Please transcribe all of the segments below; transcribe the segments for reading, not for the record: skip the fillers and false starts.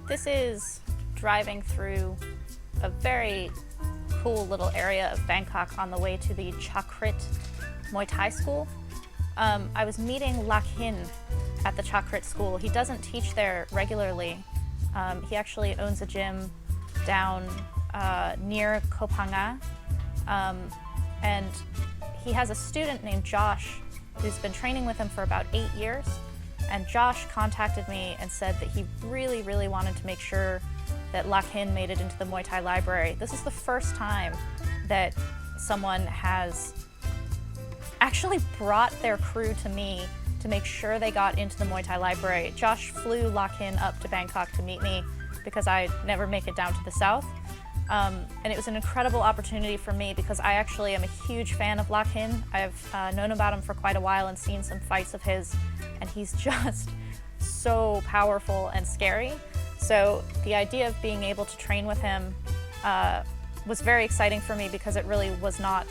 This is driving through a very cool little area of Bangkok on the way to the Chakrit Muay Thai school. I was meeting Lakhin at the Chakrit school. He doesn't teach there regularly. He actually owns a gym down near Koh Phangan, and he has a student named Josh who's been training with him for about 8 years. And Josh contacted me and said that he really, really wanted to make sure that Lakhin made it into the Muay Thai Library. This is the first time that someone has actually brought their crew to me to make sure they got into the Muay Thai Library. Josh flew Lakhin up to Bangkok to meet me because I never make it down to the south. And it was an incredible opportunity for me because I actually am a huge fan of Lakhin. I've known about him for quite a while and seen some fights of his, and he's just so powerful and scary. So the idea of being able to train with him was very exciting for me because it really was not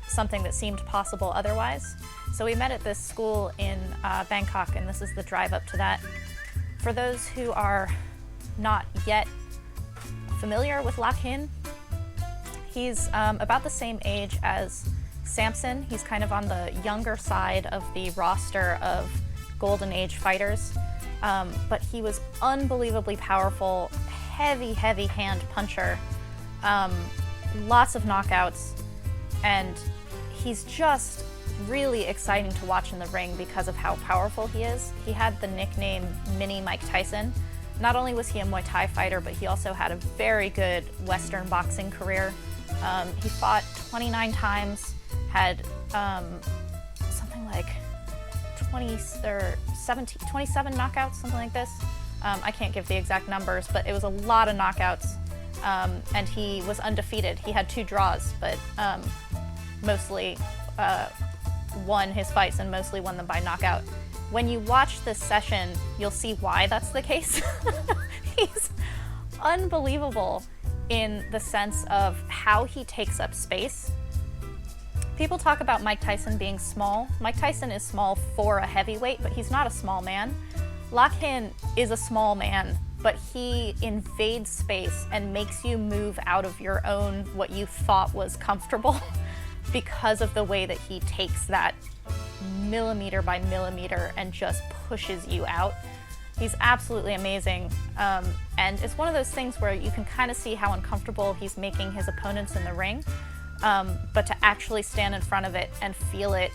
something that seemed possible otherwise. So we met at this school in Bangkok, and this is the drive up to that. For those who are not yet familiar with Lakhin, he's about the same age as Samson. He's kind of on the younger side of the roster of Golden Age fighters, but he was unbelievably powerful, heavy hand puncher, lots of knockouts, and he's just really exciting to watch in the ring because of how powerful he is. He had the nickname Mini Mike Tyson. Not only was he a Muay Thai fighter, but he also had a very good Western boxing career. He fought 29 times, had something like 27 knockouts, something like this. I can't give the exact numbers, but it was a lot of knockouts. And he was undefeated. He had 2 draws, but mostly won his fights and mostly won them by knockout. When you watch this session, you'll see why that's the case. He's unbelievable in the sense of how he takes up space. People talk about Mike Tyson being small. Mike Tyson is small for a heavyweight, but he's not a small man. Lakhin is a small man, but he invades space and makes you move out of your own, what you thought was comfortable, because of the way that he takes that millimeter by millimeter and just pushes you out. He's absolutely amazing, and it's one of those things where you can kind of see how uncomfortable he's making his opponents in the ring, but to actually stand in front of it and feel it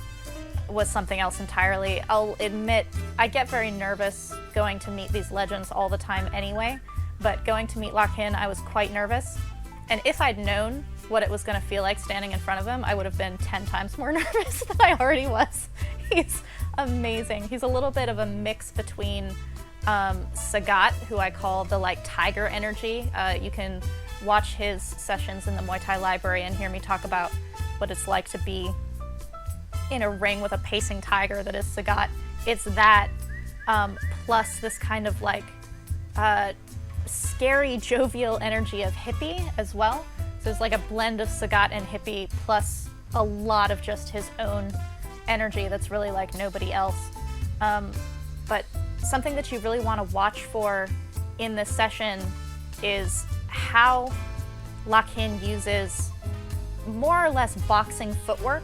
was something else entirely. I'll admit, I get very nervous going to meet these legends all the time anyway, but going to meet Lakhin, I was quite nervous, and if I'd known what it was going to feel like standing in front of him, I would have been 10 times more nervous than I already was. He's amazing. He's a little bit of a mix between Sagat, who I call the tiger energy. You can watch his sessions in the Muay Thai Library and hear me talk about what it's like to be in a ring with a pacing tiger that is Sagat. It's that, plus this kind of scary, jovial energy of hippie as well. So it's like a blend of Sagat and hippie plus a lot of just his own energy that's really like nobody else. But something that you really want to watch for in this session is how Lakhin uses more or less boxing footwork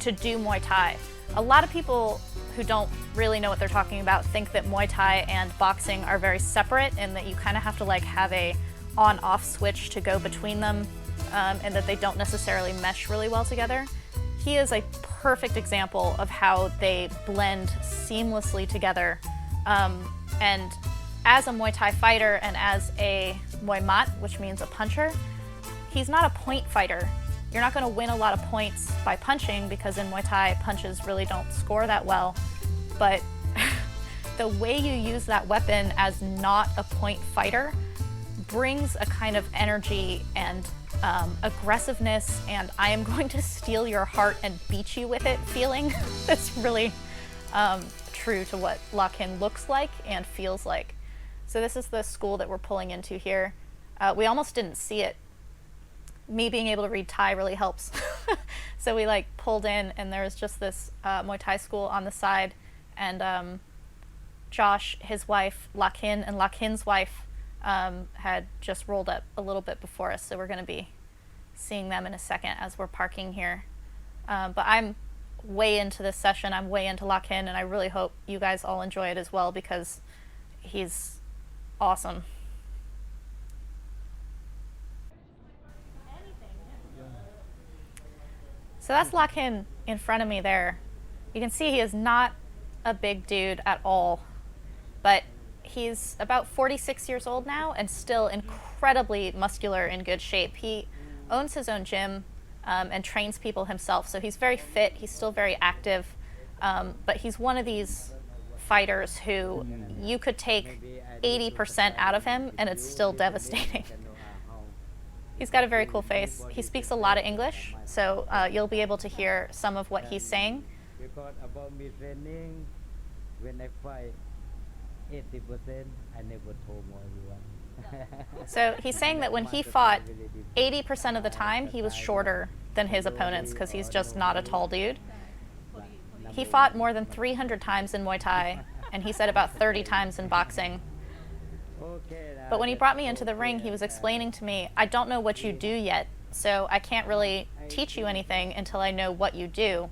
to do Muay Thai. A lot of people who don't really know what they're talking about think that Muay Thai and boxing are very separate and that you kind of have to have a on-off switch to go between them, and that they don't necessarily mesh really well together. He is a perfect example of how they blend seamlessly together. And as a Muay Thai fighter and as a Muay Mat, which means a puncher, he's not a point fighter. You're not going to win a lot of points by punching because in Muay Thai, punches really don't score that well. But the way you use that weapon as not a point fighter brings a kind of energy and aggressiveness, and I am going to steal your heart and beat you with it feeling that's really true to what Lakhin looks like and feels like. So this is the school that we're pulling into here. We almost didn't see it. Me being able to read Thai really helps. So we pulled in, and there was just this Muay Thai school on the side, and Josh, his wife, Lakhin, and Lakhin's wife had just rolled up a little bit before us, so we're going to be seeing them in a second as we're parking here. But I'm way into this session. I'm way into Lakhin, and I really hope you guys all enjoy it as well because he's awesome. So that's Lakhin in front of me there. You can see he is not a big dude at all, but he's about 46 years old now and still incredibly muscular, in good shape. He owns his own gym and trains people himself, so he's very fit. He's still very active, but he's one of these fighters who you could take 80% out of him and it's still devastating. He's got a very cool face. He speaks a lot of English, so you'll be able to hear some of what he's saying. Because about me training, when I fight, 80% I never told everyone. So he's saying that when he fought, 80% of the time he was shorter than his opponents because he's just not a tall dude. He fought more than 300 times in Muay Thai, and he said about 30 times in boxing. But when he brought me into the ring, he was explaining to me, I don't know what you do yet, so I can't really teach you anything until I know what you do.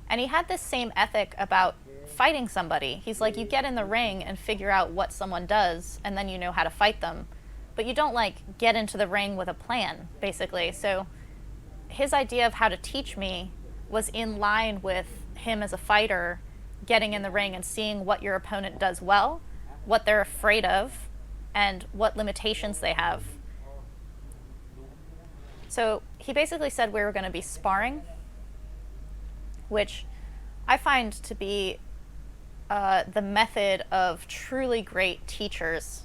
And he had this same ethic about fighting somebody. He's like, you get in the ring and figure out what someone does, and then you know how to fight them. But you don't, like, get into the ring with a plan, basically. So his idea of how to teach me was in line with him as a fighter, getting in the ring and seeing what your opponent does well, what they're afraid of, and what limitations they have. So he basically said we were going to be sparring, which I find to be the method of truly great teachers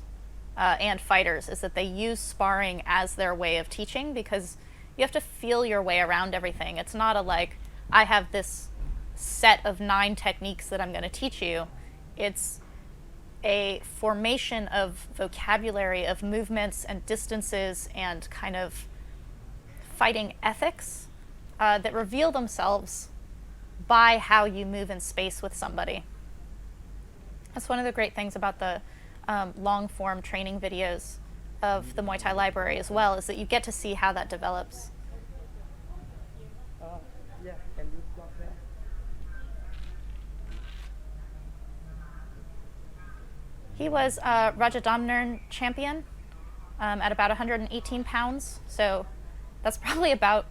and fighters, is that they use sparring as their way of teaching, because you have to feel your way around everything. It's not a like, I have this set of 9 techniques that I'm going to teach you. It's a formation of vocabulary, of movements and distances and kind of fighting ethics that reveal themselves by how you move in space with somebody. That's one of the great things about the long-form training videos of the Muay Thai Library as well, is that you get to see how that develops. Yeah, can you stop there? He was a Rajadamnern champion at about 118 pounds, so that's probably about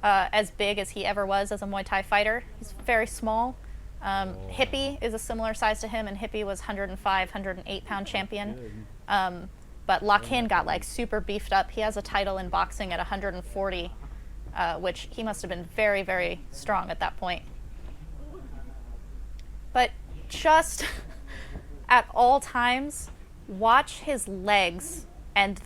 as big as he ever was as a Muay Thai fighter. He's very small. Hippie is a similar size to him, and Hippie was 105, 108 pound champion. But Lakhin got like super beefed up. He has a title in boxing at 140, which he must have been very, very strong at that point. But just at all times, watch his legs and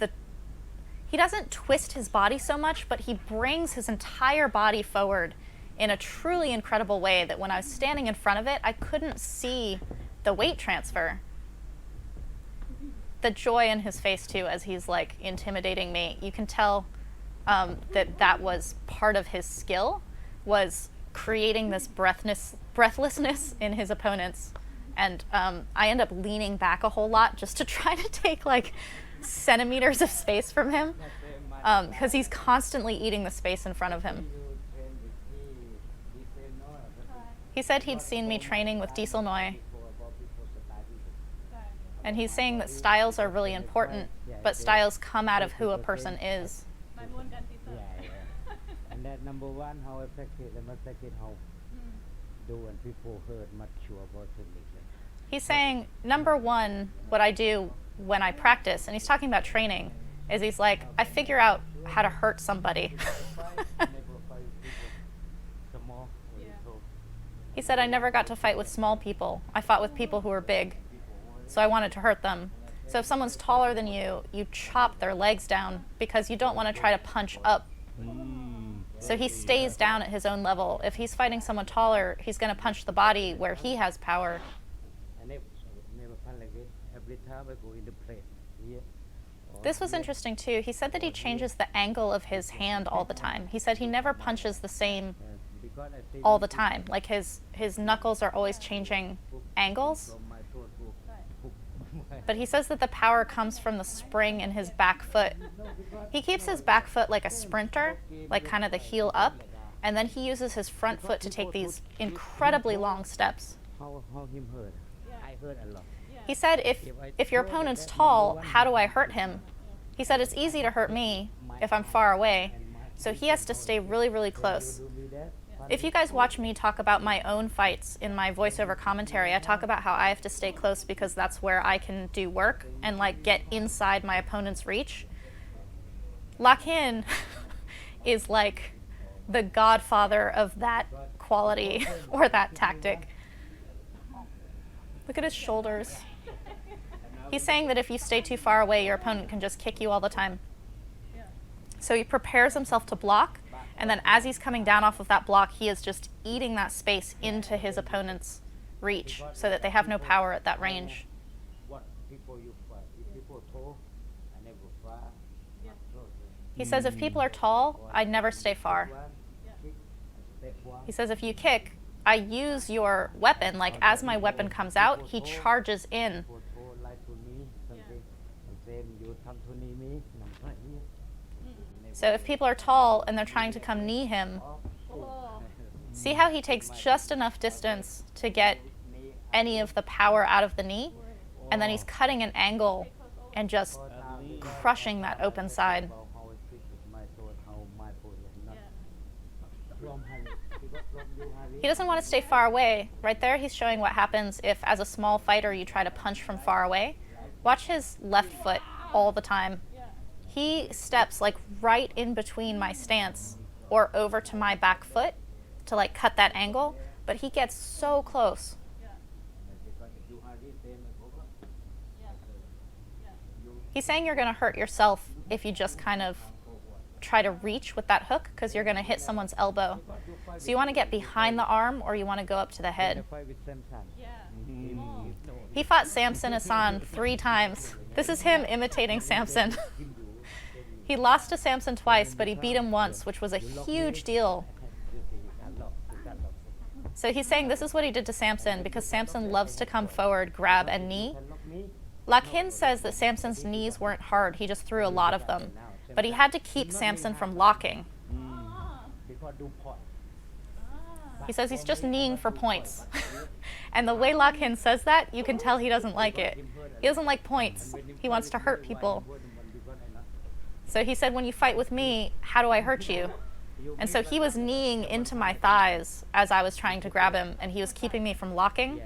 he doesn't twist his body so much, but he brings his entire body forward in a truly incredible way that when I was standing in front of it, I couldn't see the weight transfer. The joy in his face too, as he's like intimidating me, you can tell that was part of his skill, was creating this breathlessness in his opponents. And I end up leaning back a whole lot just to try to take like centimeters of space from him, because he's constantly eating the space in front of him. He said he'd seen me training with Diesel Noi, and he's saying that styles are really important, but styles come out of who a person is. And that number one, how I practice, and my second, how do when people hurt much sure about technique. He's saying, number one, what I do when I practice, and he's talking about training, is he's like, I figure out how to hurt somebody. He said, I never got to fight with small people. I fought with people who were big, so I wanted to hurt them. So if someone's taller than you, you chop their legs down because you don't want to try to punch up. So he stays down at his own level. If he's fighting someone taller, he's going to punch the body where he has power. This was interesting too. He said that he changes the angle of his hand all the time. He said he never punches the same all the time. Like his knuckles are always changing angles. but he says that the power comes from the spring in his back foot. He keeps his back foot like a sprinter, like kind of the heel up, and then he uses his front foot to take these incredibly long steps. How him hurt? I hurt a lot. He said, if your opponent's tall, how do I hurt him? He said it's easy to hurt me if I'm far away, so he has to stay really, really close. If you guys watch me talk about my own fights in my voiceover commentary, I talk about how I have to stay close because that's where I can do work and like get inside my opponent's reach. Lakhin is like the godfather of that quality or that tactic. Look at his shoulders. He's saying that if you stay too far away, your opponent can just kick you all the time. So he prepares himself to block, and then as he's coming down off of that block, he is just eating that space into his opponent's reach so that they have no power at that range. He says if people are tall, I never stay far. He says if you kick, I use your weapon, like as my weapon comes out, he charges in. So if people are tall and they're trying to come knee him, see how he takes just enough distance to get any of the power out of the knee, and then he's cutting an angle and just crushing that open side. He doesn't want to stay far away. Right there, he's showing what happens if, as a small fighter, you try to punch from far away. Watch his left foot all the time. He steps like right in between my stance or over to my back foot to like cut that angle, but he gets so close. He's saying you're going to hurt yourself if you just kind of try to reach with that hook because you're going to hit someone's elbow. So you want to get behind the arm or you want to go up to the head. He fought Samson Hassan 3 times. This is him imitating Samson. He lost to Samson twice, but he beat him once, which was a huge deal. So he's saying this is what he did to Samson because Samson loves to come forward, grab, and knee. Lakhin says that Samson's knees weren't hard. He just threw a lot of them. But he had to keep Samson from locking. He says he's just kneeing for points. And the way Lakhin says that, you can tell he doesn't like it. He doesn't like points. He wants to hurt people. So he said, when you fight with me, how do I hurt you? And so he was kneeing into my thighs as I was trying to grab him, and he was keeping me from locking.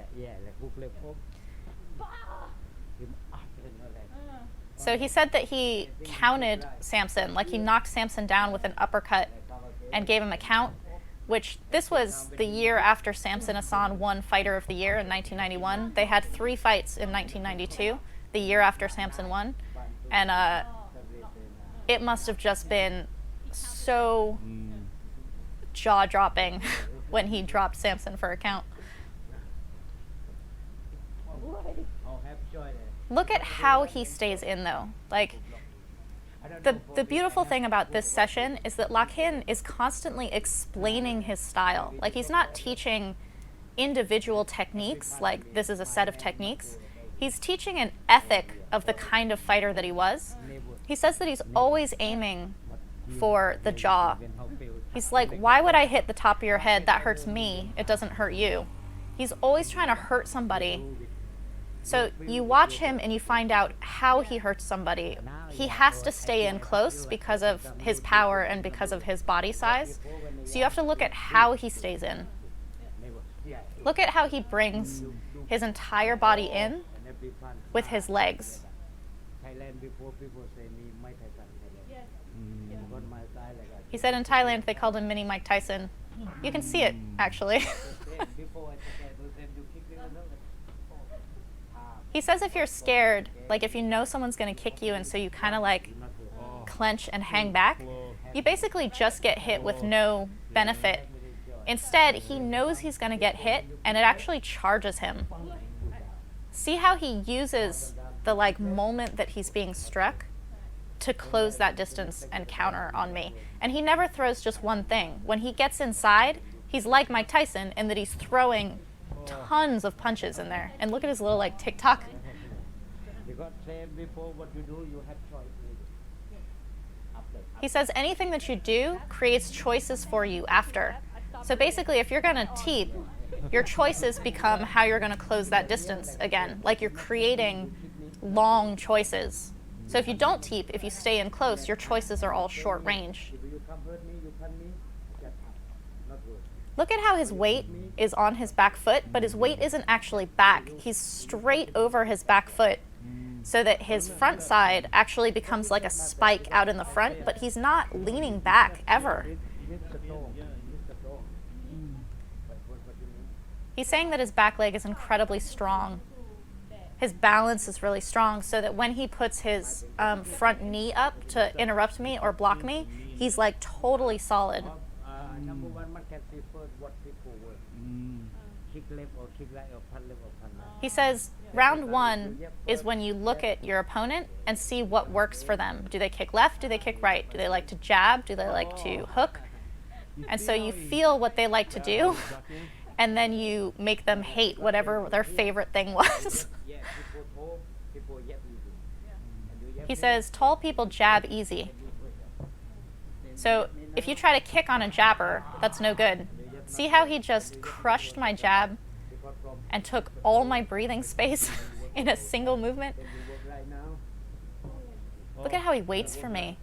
So he said that he counted Samson, like he knocked Samson down with an uppercut and gave him a count, which this was the year after Samson Hassan won Fighter of the Year in 1991. They had 3 fights in 1992, the year after Samson won. And it must have just been so jaw-dropping when he dropped Samson for a count. Look at how he stays in, though. Like, the beautiful thing about this session is that Lakhin is constantly explaining his style. Like, he's not teaching individual techniques, like this is a set of techniques. He's teaching an ethic of the kind of fighter that he was. He says that he's always aiming for the jaw. He's like, why would I hit the top of your head? That hurts me. It doesn't hurt you. He's always trying to hurt somebody. So you watch him and you find out how he hurts somebody. He has to stay in close because of his power and because of his body size. So you have to look at how he stays in. Look at how he brings his entire body in with his legs. He said in Thailand they called him Mini Mike Tyson. You can see it, actually. He says if you're scared, like if you know someone's going to kick you and so you kind of like clench and hang back, you basically just get hit with no benefit. Instead, he knows he's going to get hit and it actually charges him. See how he uses the like moment that he's being struck to close that distance and counter on me. And he never throws just one thing. When he gets inside, he's like Mike Tyson in that he's throwing tons of punches in there. And look at his little like TikTok. Because same before what you do, you have choice. After. He says anything that you do creates choices for you after. So basically, if you're going to teep, your choices become how you're going to close that distance again. Like you're creating long choices. So if you don't teep, if you stay in close, your choices are all short range. If you come hurt me, you punch me, just not good. Look at how his weight is on his back foot, but his weight isn't actually back. He's straight over his back foot so that his front side actually becomes like a spike out in the front, but he's not leaning back ever. He's saying that his back leg is incredibly strong. His balance is really strong so that when he puts his front knee up to interrupt me or block me, he's like totally solid. Number one, man can see first what people work. Kick left or kick right or punch left or punch right. He says round one is when you look at your opponent and see what works for them. Do they kick left? Do they kick right? Do they like to jab? Do they like to hook? And so you feel what they like to do, and then you make them hate whatever their favorite thing was. He says tall people jab easy. So if you try to kick on a jabber, that's no good. See how he just crushed my jab and took all my breathing space in a single movement? Look at how he waits for me.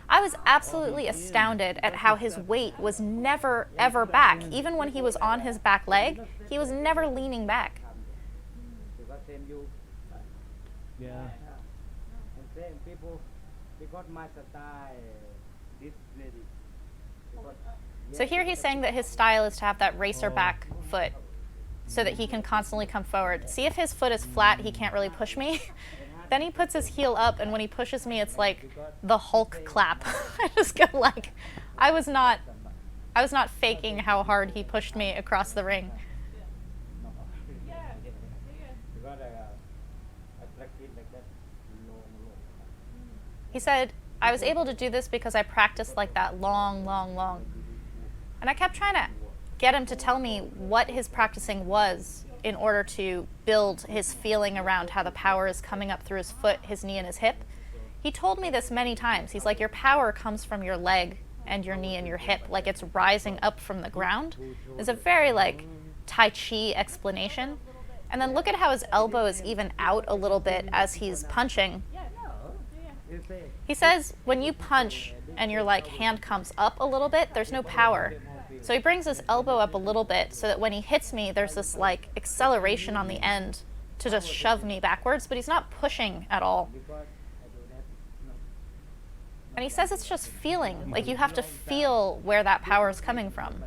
I was absolutely astounded at how his weight was never, ever back. Even when he was on his back leg, he was never leaning back. Yeah. And same people, because my style, this lady. So here he's saying that his style is to have that racer back foot so that he can constantly come forward. See, if his foot is flat, he can't really push me. Then he puts his heel up, and when he pushes me, it's like the Hulk clap. I just go like, I was not faking how hard he pushed me across the ring. He said, I was able to do this because I practiced like that long. And I kept trying to get him to tell me what his practicing was in order to build his feeling around how the power is coming up through his foot, his knee, and his hip. He told me this many times. He's like, your power comes from your leg and your knee and your hip, like it's rising up from the ground. It's a very like Tai Chi explanation. And then look at how his elbow is even out a little bit as he's punching. He says when you punch and your like hand comes up a little bit, there's no power. So he brings his elbow up a little bit so that when he hits me, there's this like acceleration on the end to just shove me backwards, but he's not pushing at all. And he says it's just feeling, like you have to feel where that power is coming from.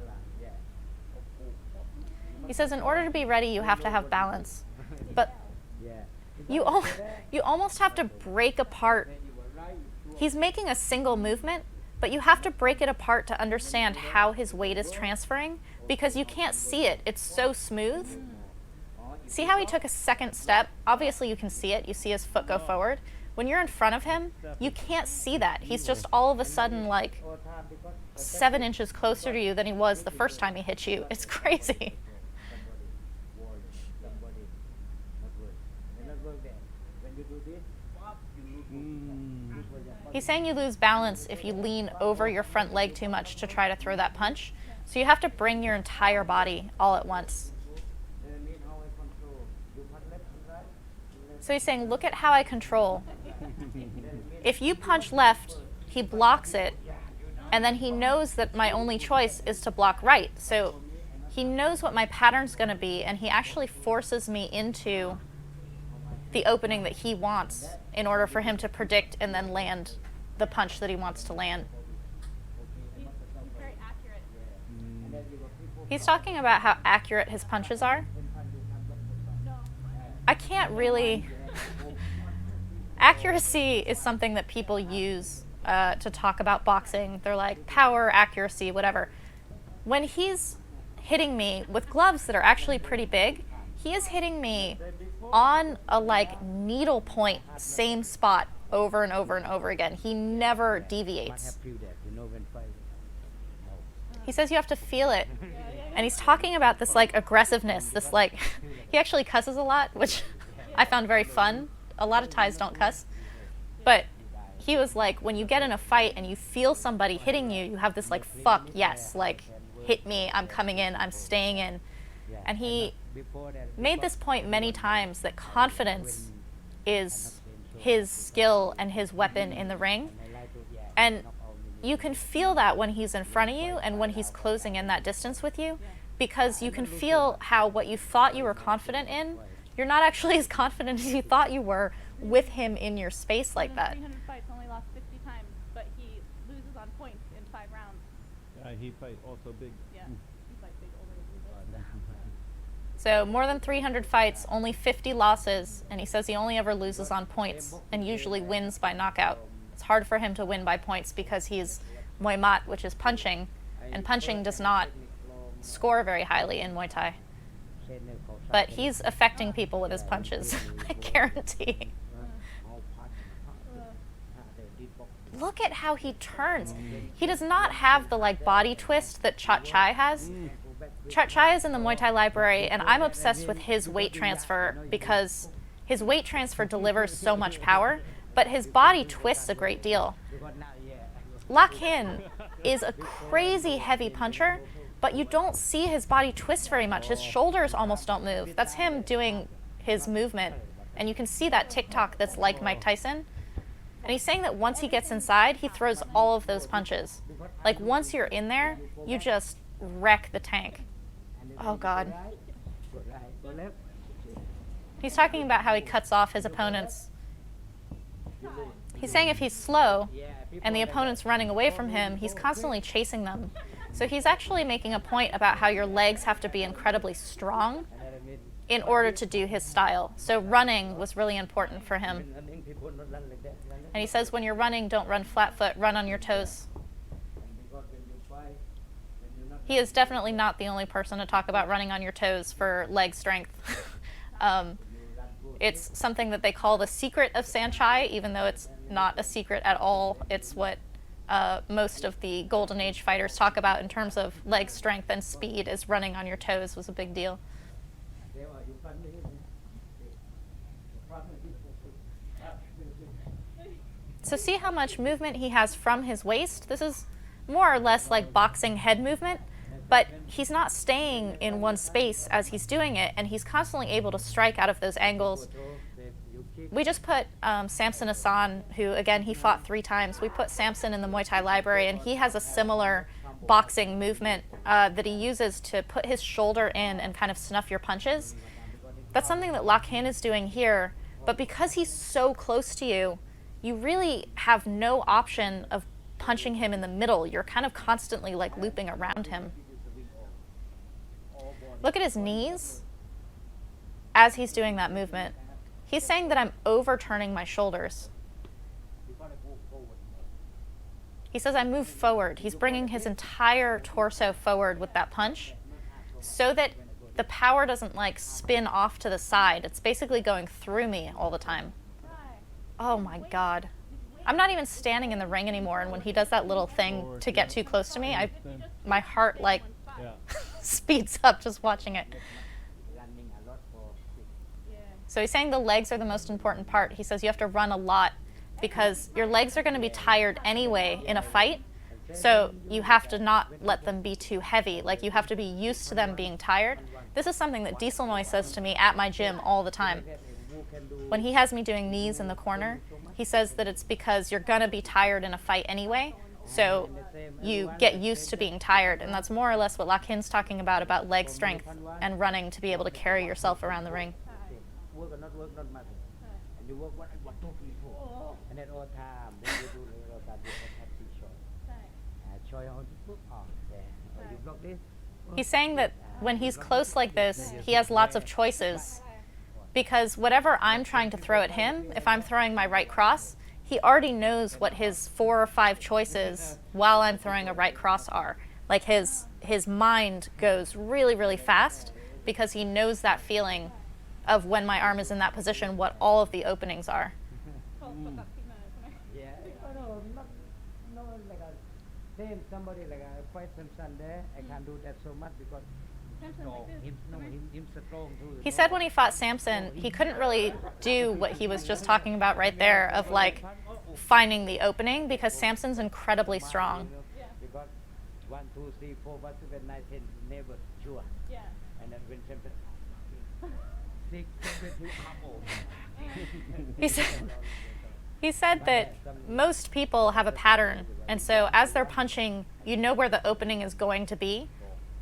He says in order to be ready, you have to have balance. But you almost have to break apart. He's making a single movement, but you have to break it apart to understand how his weight is transferring because you can't see it. It's so smooth. See how he took a second step? Obviously you can see it. You see his foot go forward. When you're in front of him, you can't see that. He's just all of a sudden like 7 inches closer to you than he was the first time he hit you. It's crazy. He's saying you lose balance if you lean over your front leg too much to try to throw that punch. So you have to bring your entire body all at once. So he's saying, look at how I control. If you punch left, he blocks it, and then he knows that my only choice is to block right. So he knows what my pattern's going to be, and he actually forces me into the opening that he wants in order for him to predict and then land the punch that he wants to land. Very accurate. He's talking about how accurate his punches are. I can't really... Accuracy is something that people use to talk about boxing. They're like, power, accuracy, whatever. When he's hitting me with gloves that are actually pretty big, he is hitting me on a like needle point, same spot, over and over and over again. He never deviates. He says you have to feel it. And he's talking about this like aggressiveness, this like, he actually cusses a lot, which I found very fun a lot of Thais don't cuss. But he was like, when you get in a fight and you feel somebody hitting you, you have this like, fuck yes, like, hit me, I'm coming in, I'm staying in. And he made this point many times that confidence is his skill and his weapon in the ring. And you can feel that when he's in front of you and when he's closing in that distance with you, because you can feel how what you thought you were confident in, you're not actually as confident as you thought you were with him in your space like that. 300 fights, only lost 50 times, but he loses on points in 5 rounds. Yeah, he fight also big. Yeah, he's like big older. So more than 300 fights, only 50 losses, and he says he only ever loses on points and usually wins by knockout. It's hard for him to win by points because he's Muay Mat, which is punching, and punching does not score very highly in Muay Thai. But he's affecting people with his punches, I guarantee. Look at how he turns. He does not have the like body twist that Chat Chai has. Chat Chai is in the Muay Thai Library, and I'm obsessed with his weight transfer because his weight transfer delivers so much power, but his body twists a great deal. Lakhin is a crazy heavy puncher, but you don't see his body twist very much. His shoulders almost don't move. That's him doing his movement. And you can see that TikTok that's like Mike Tyson. And he's saying that once he gets inside, he throws all of those punches. Like once you're in there, you just wreck the tank. Oh God. He's talking about how he cuts off his opponents. He's saying if he's slow and the opponent's running away from him, he's constantly chasing them. So he's actually making a point about how your legs have to be incredibly strong in order to do his style. So running was really important for him. And he says when you're running, don't run flat foot, run on your toes. He is definitely not the only person to talk about running on your toes for leg strength. It's something that they call the secret of Sanchai, even though it's not a secret at all. It's what most of the Golden Age fighters talk about in terms of leg strength and speed, is running on your toes was a big deal. So see how much movement he has from his waist? This is more or less like boxing head movement, but he's not staying in one space as he's doing it, and he's constantly able to strike out of those angles. We just put Samson Hassan, who again, he fought 3 times. We put Samson in the Muay Thai Library, and he has a similar boxing movement that he uses to put his shoulder in and kind of snuff your punches. That's something that Lakhin is doing here, but because he's so close to you, you really have no option of punching him in the middle. You're kind of constantly like looping around him. Look at his knees as he's doing that movement. He's saying that I'm overturning my shoulders. He says I move forward. He's bringing his entire torso forward with that punch so that the power doesn't like spin off to the side. It's basically going through me all the time. Oh my God. I'm not even standing in the ring anymore, and when he does that little thing to get too close to me, my heart like speeds up just watching it. So he's saying the legs are the most important part. He says you have to run a lot because your legs are going to be tired anyway in a fight. So you have to not let them be too heavy. Like you have to be used to them being tired. This is something that Diesel Noy says to me at my gym all the time. When he has me doing knees in the corner, he says that it's because you're going to be tired in a fight anyway. So you get used to being tired. And that's more or less what Lakhin's talking about leg strength and running to be able to carry yourself around the ring. He's saying that when he's close like this, he has lots of choices. Because whatever I'm trying to throw at him, if I'm throwing my right cross, he already knows what his 4 or 5 choices while I'm throwing a right cross are. Like his mind goes really, really fast because he knows that feeling of when my arm is in that position, what all of the openings are. Yeah, like same somebody like I fight Samson there. I can't do that so much because Samson like this. Him strong too. He said when he fought Samson, he couldn't really do what he was just talking about right there of like finding the opening because Samson's incredibly strong. Yeah. Because 1, 2, 3, 4, 5, 6, 7, 9, 10, never sure. Yeah. And then when Samson 6, 7, 2, couple. He said that most people have a pattern, and so as they're punching, you know where the opening is going to be.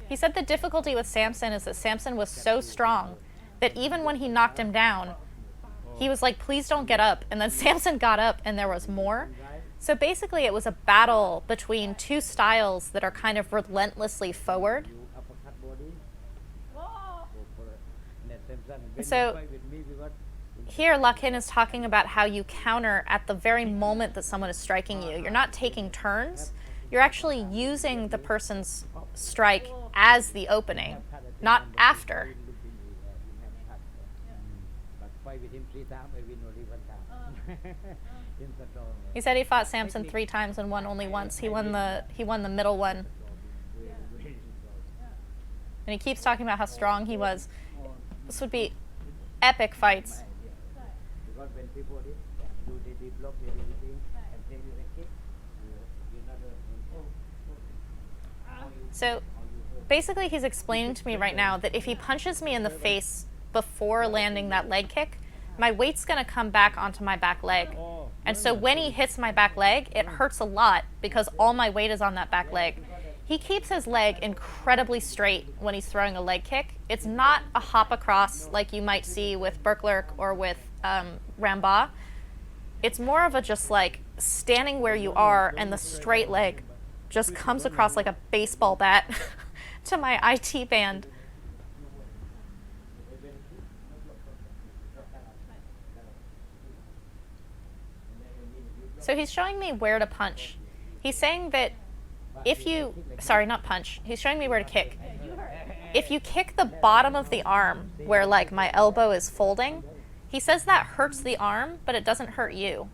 He said the difficulty with Samson is that Samson was so strong that even when he knocked him down, he was like, please don't get up. And then Samson got up and there was more. So basically it was a battle between two styles that are kind of relentlessly forward. You uppercut body. Whoa. Go for it. And then Samson, when So- you fight with me, because Here, Lakhin is talking about how you counter at the very moment that someone is striking you. You're not taking turns. You're actually using the person's strike as the opening, not after. But fight with him 3 times, I win only 1 time. Him strong. He said he fought Samson 3 times and won only once. He won the middle one. And he keeps talking about how strong he was. This would be epic fights. Because when people do they block everything and then you kick, you're not So basically he's explaining to me right now that if he punches me in the face before landing that leg kick, my weight's going to come back onto my back leg. And so when he hits my back leg, it hurts a lot because all my weight is on that back leg. He keeps his leg incredibly straight when he's throwing a leg kick. It's not a hop across like you might see with Berklerk or with Ramba. It's more of a just like standing where you are and the straight leg just comes across like a baseball bat to my IT band. So he's showing me where to punch. He's saying that if you, sorry, not punch, he's showing me where to kick. If you kick the bottom of the arm where like my elbow is folding, he says that hurts the arm, but it doesn't hurt you.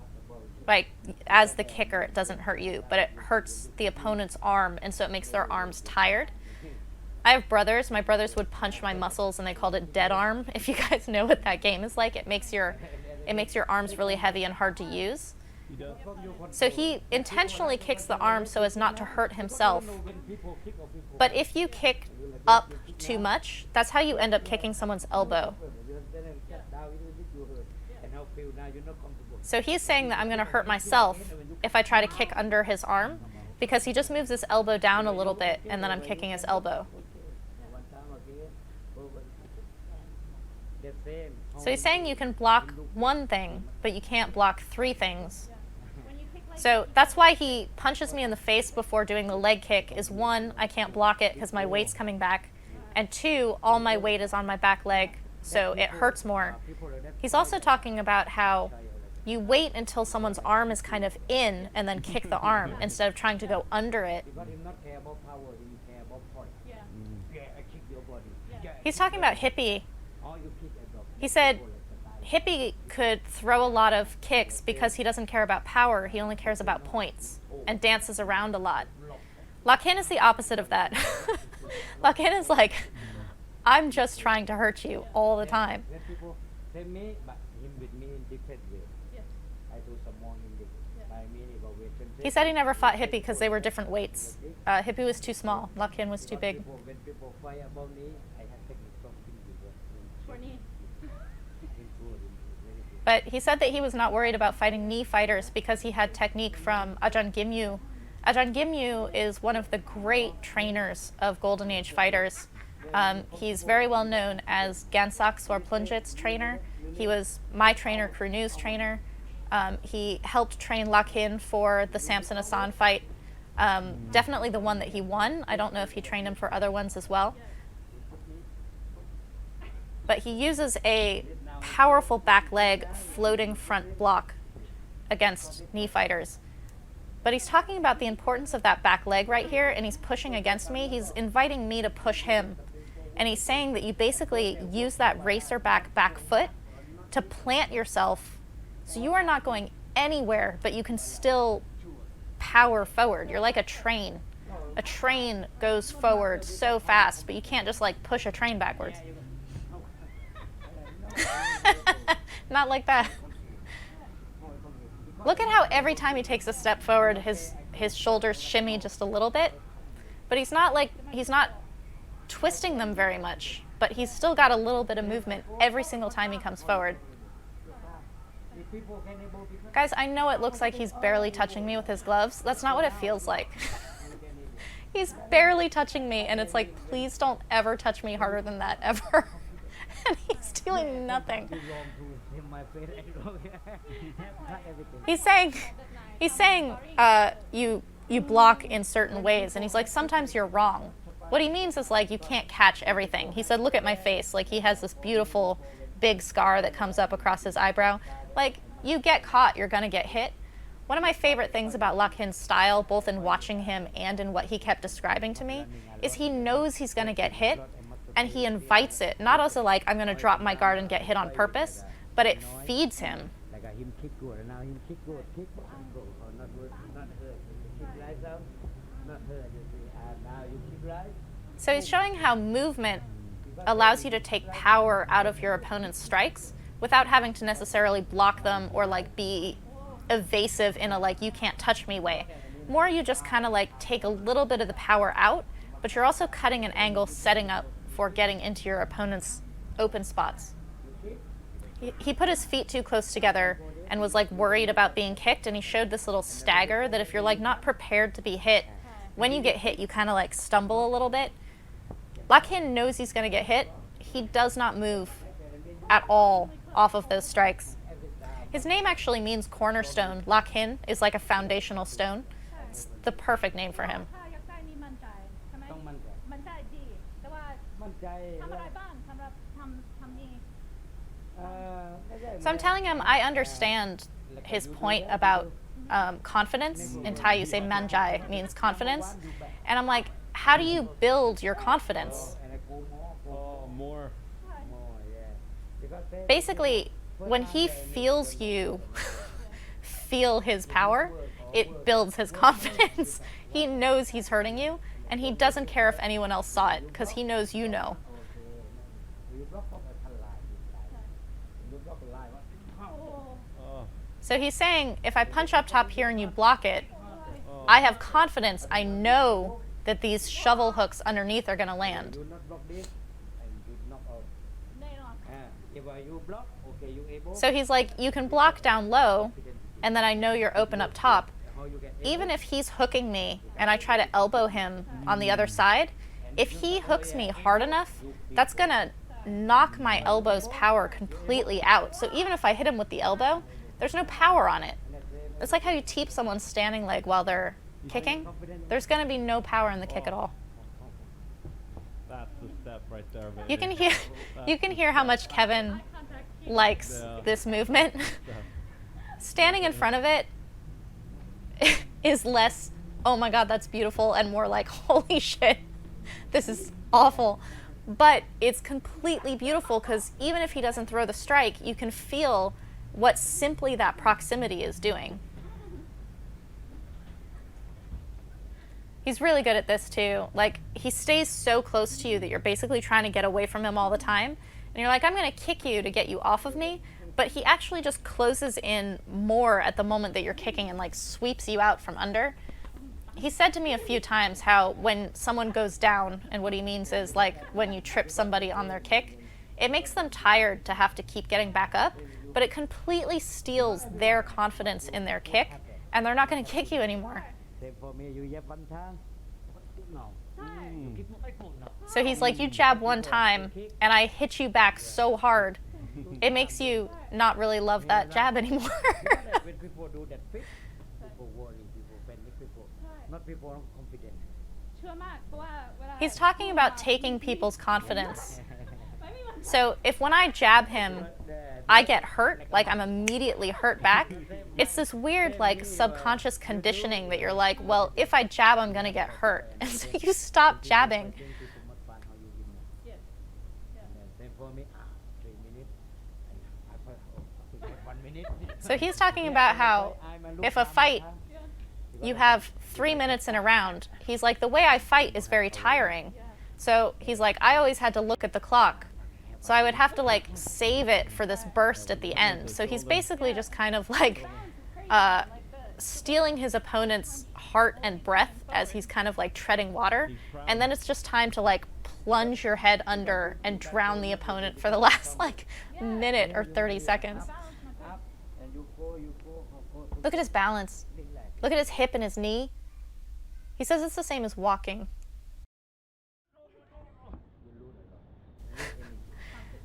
Like as the kicker, it doesn't hurt you, but it hurts the opponent's arm, and so it makes their arms tired. I have brothers. My brothers would punch my muscles, and they called it dead arm. If you guys know what that game is like, it makes your arms really heavy and hard to use. So he intentionally kicks the arm so as not to hurt himself. But if you kick up too much, that's how you end up kicking someone's elbow. So he's saying that I'm going to hurt myself if I try to kick under his arm, because he just moves his elbow down a little bit and then I'm kicking his elbow. So he's saying you can block one thing, but you can't block 3 things. So that's why he punches me in the face before doing the leg kick is 1, I can't block it because my weight's coming back, and 2, all my weight is on my back leg, so it hurts more. He's also talking about how you wait until someone's arm is kind of in and then kick the arm instead of trying to go under it. He's talking about Hippie. He said Hippie could throw a lot of kicks because he doesn't care about power, he only cares about points and dances around a lot. Lakhin is the opposite of that. Lakhin is like, I'm just trying to hurt you all the time. He said he never fought Hippie because they were different weights. Hippie was too small, Lakhin was too big. But he said that he was not worried about fighting knee fighters because he had technique from Ajahn Gimyu. Ajahn Gimyu is one of the great trainers of Golden Age fighters. He's very well known as Gansak Sorplunjit's trainer. He was my trainer, Krunu's trainer. He helped train Lakhin for the Samson Hassan fight. Definitely the one that he won. I don't know if he trained him for other ones as well. But he uses a powerful back leg floating front block against knee fighters. But he's talking about the importance of that back leg right here, and he's pushing against me. He's inviting me to push him. And he's saying that you basically use that racer back foot to plant yourself so you are not going anywhere, but you can still power forward. You're like a train. a train goes forward so fast, but you can't just like push a train backwards. Not like that. Look at how every time he takes a step forward, his shoulders shimmy just a little bit. But he's not twisting them very much, but he's still got a little bit of movement every single time he comes forward. Guys, I know it looks like he's barely touching me with his gloves. That's not what it feels like. He's barely touching me, and it's like, please don't ever touch me harder than that, ever. And he's doing nothing. He's saying you block in certain ways, and he's like, sometimes you're wrong. What he means is like, you can't catch everything. He said, look at my face. Like, he has this beautiful big scar that comes up across his eyebrow. Like, you get caught, you're gonna get hit. One of my favorite things about Lakhin's style, both in watching him and in what he kept describing to me, is he knows he's gonna get hit, and he invites it. Not also like, I'm gonna drop my guard and get hit on purpose, but it feeds him. So he's showing how movement allows you to take power out of your opponent's strikes without having to necessarily block them or like be evasive in a like you can't touch me way. More you just kind of like take a little bit of the power out, but you're also cutting an angle, setting up for getting into your opponent's open spots. He put his feet too close together and was like worried about being kicked, and he showed this little stagger that if you're like not prepared to be hit, when you get hit you kind of like stumble a little bit. Lakhin knows he's going to get hit. He does not move at all off of those strikes. His name actually means cornerstone. Lakhin is like a foundational stone. It's the perfect name for him. So I'm telling him I understand his point about confidence. In Thai you say manjai, means confidence. And I'm like, how do you build your confidence? More. Basically, when he feels you feel his power, it builds his confidence. He knows he's hurting you, and he doesn't care if anyone else saw it, because he knows you know. So he's saying, if I punch up top here and you block it, I have confidence. I know that these shovel hooks underneath are going to land. So he's like, you can block down low, and then I know you're open up top. Even if he's hooking me and I try to elbow him on the other side, if he hooks me hard enough, that's going to knock my elbow's power completely out. So even if I hit him with the elbow, there's no power on it. It's like how you teep someone's standing leg while they're kicking. There's going to be no power in the kick at all. That's the step right there, baby. You can hear how much Kevin likes this movement. Standing in front of it is less, oh my god, that's beautiful, and more like, holy shit, this is awful. But it's completely beautiful because even if he doesn't throw the strike, you can feel what simply that proximity is doing. He's really good at this too. Like, he stays so close to you that you're basically trying to get away from him all the time. And you're like, I'm going to kick you to get you off of me. But he actually just closes in more at the moment that you're kicking and like sweeps you out from under. He said to me a few times how when someone goes down, and what he means is like when you trip somebody on their kick, it makes them tired to have to keep getting back up, but it completely steals their confidence in their kick, and they're not going to kick you anymore. So he's like, you jab one time, and I hit you back so hard, it makes you not really love that jab anymore. He's talking about taking people's confidence. So if when I jab him, I get hurt, like I'm immediately hurt back, it's this weird like subconscious conditioning that you're like, well, if I jab, I'm going to get hurt. And so you stop jabbing. So he's talking about how if a fight you have 3 minutes in a round. He's like, the way I fight is very tiring. So he's like, I always had to look at the clock. So I would have to like save it for this burst at the end. So he's basically just kind of like stealing his opponent's heart and breath as he's kind of like treading water. And then it's just time to like plunge your head under and drown the opponent for the last like minute or 30 seconds. Up and you go, go. Look at his balance. Look at his hip and his knee. He says it's the same as walking.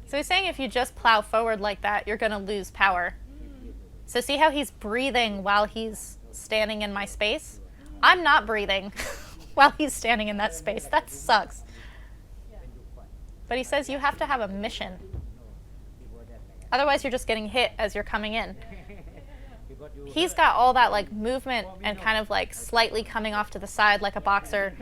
So he's saying if you just plow forward like that, you're going to lose power. So see how he's breathing while he's standing in my space? I'm not breathing while he's standing in that space. That sucks. But he says you have to have a mission. Otherwise, you're just getting hit as you're coming in. He's got all that like movement and kind of like slightly coming off to the side like a boxer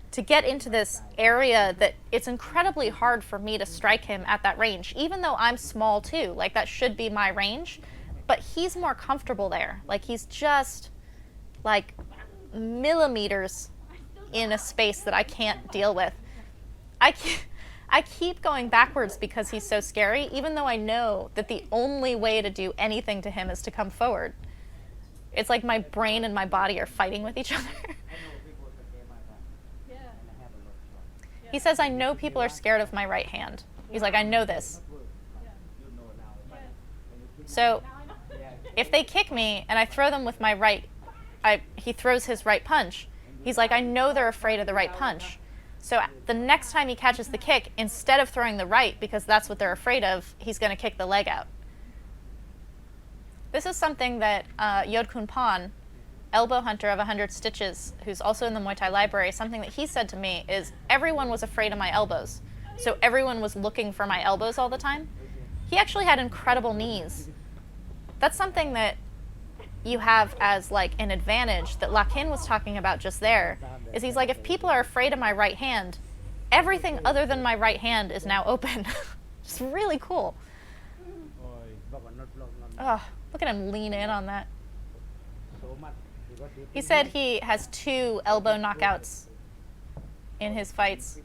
to get into this area that it's incredibly hard for me to strike him at that range, even though I'm small too. Like that should be my range, but he's more comfortable there. Like he's just like millimeters in a space that I can't deal with. I keep going backwards because he's so scary, even though I know that the only way to do anything to him is to come forward. It's like my brain and my body are fighting with each other. He says, I know people are scared of my right hand. He's like, I know this. So if they kick me and I throw them with my right, he throws his right punch. He's like, I know they're afraid of the right punch. So the next time he catches the kick, instead of throwing the right, because that's what they're afraid of, he's going to kick the leg out. This is something that Yodkun Pan, elbow hunter of 100 Stitches, who's also in the Muay Thai Library, something that he said to me is everyone was afraid of my elbows. So everyone was looking for my elbows all the time. He actually had incredible knees. That's something that you have as like an advantage that Lakhin was talking about just there, is he's like, if people are afraid of my right hand, everything other than my right hand is now open. It's really cool. Oh, look at him lean in on that. He said he has 2 elbow knockouts in his fights.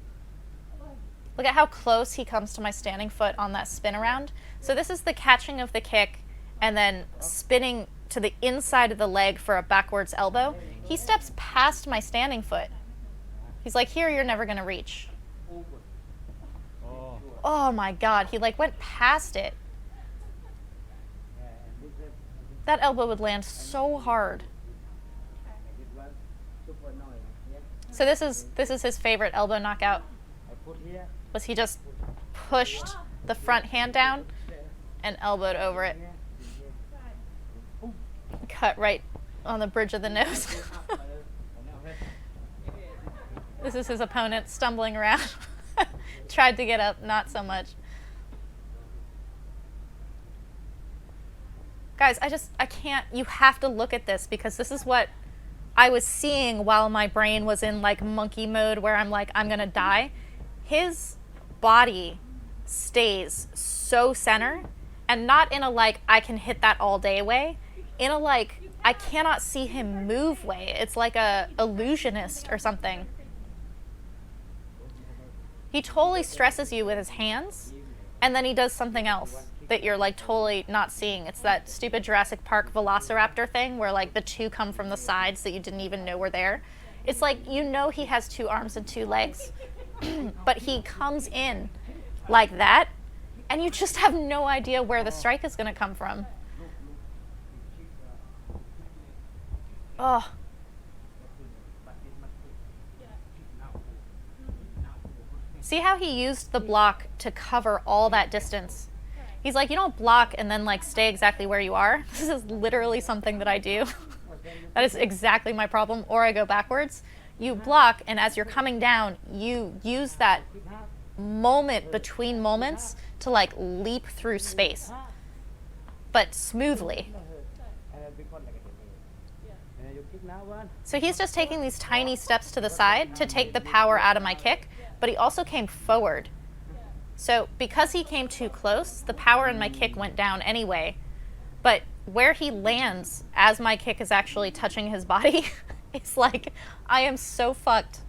Look at how close he comes to my standing foot on that spin around. So this is the catching of the kick and then spinning to the inside of the leg for a backwards elbow. He steps past my standing foot. He's like, here, you're never going to reach. Oh my God, he like went past it. That elbow would land so hard. So this is his favorite elbow knockout. Was he just pushed the front hand down and elbowed over it. Cut right on the bridge of the nose. This is his opponent stumbling around. Tried to get up, not so much. Guys, I can't, you have to look at this because this is what I was seeing while my brain was in like monkey mode where I'm like, I'm gonna die. His body stays so center, and not in a like, I can hit that all day way, in a like, I cannot see him move way. It's like a illusionist or something. He totally stresses you with his hands, and then he does something else that you're like totally not seeing. It's that stupid Jurassic Park Velociraptor thing where like the two come from the sides that you didn't even know were there. It's like, you know, he has 2 arms and 2 legs, but he comes in like that, and you just have no idea where the strike is going to come from. Oh. See how he used the block to cover all that distance? He's like, you don't block and then like stay exactly where you are. This is literally something that I do. That is exactly my problem. Or I go backwards. You block, and as you're coming down, you use that moment between moments to like leap through space, but smoothly. So he's just taking these tiny steps to the side to take the power out of my kick, but he also came forward. So because he came too close, the power in my kick went down anyway. But where he lands as my kick is actually touching his body It's like, I am so fucked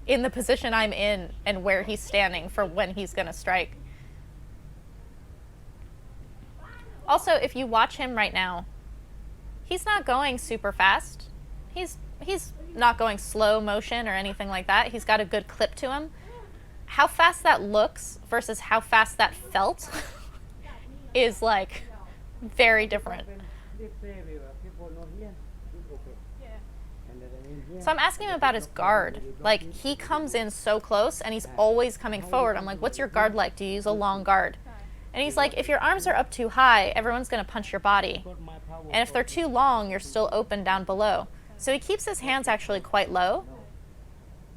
in the position I'm in and where he's standing for when he's gonna strike. Also, if you watch him right now, he's not going super fast. He's not going slow motion or anything like that. He's got a good clip to him. How fast that looks versus how fast that felt is like very different. So I'm asking him about his guard. Like, he comes in so close and he's always coming forward. I'm like, what's your guard like? Do you use a long guard? And he's like, if your arms are up too high, everyone's going to punch your body. And if they're too long, you're still open down below. So he keeps his hands actually quite low.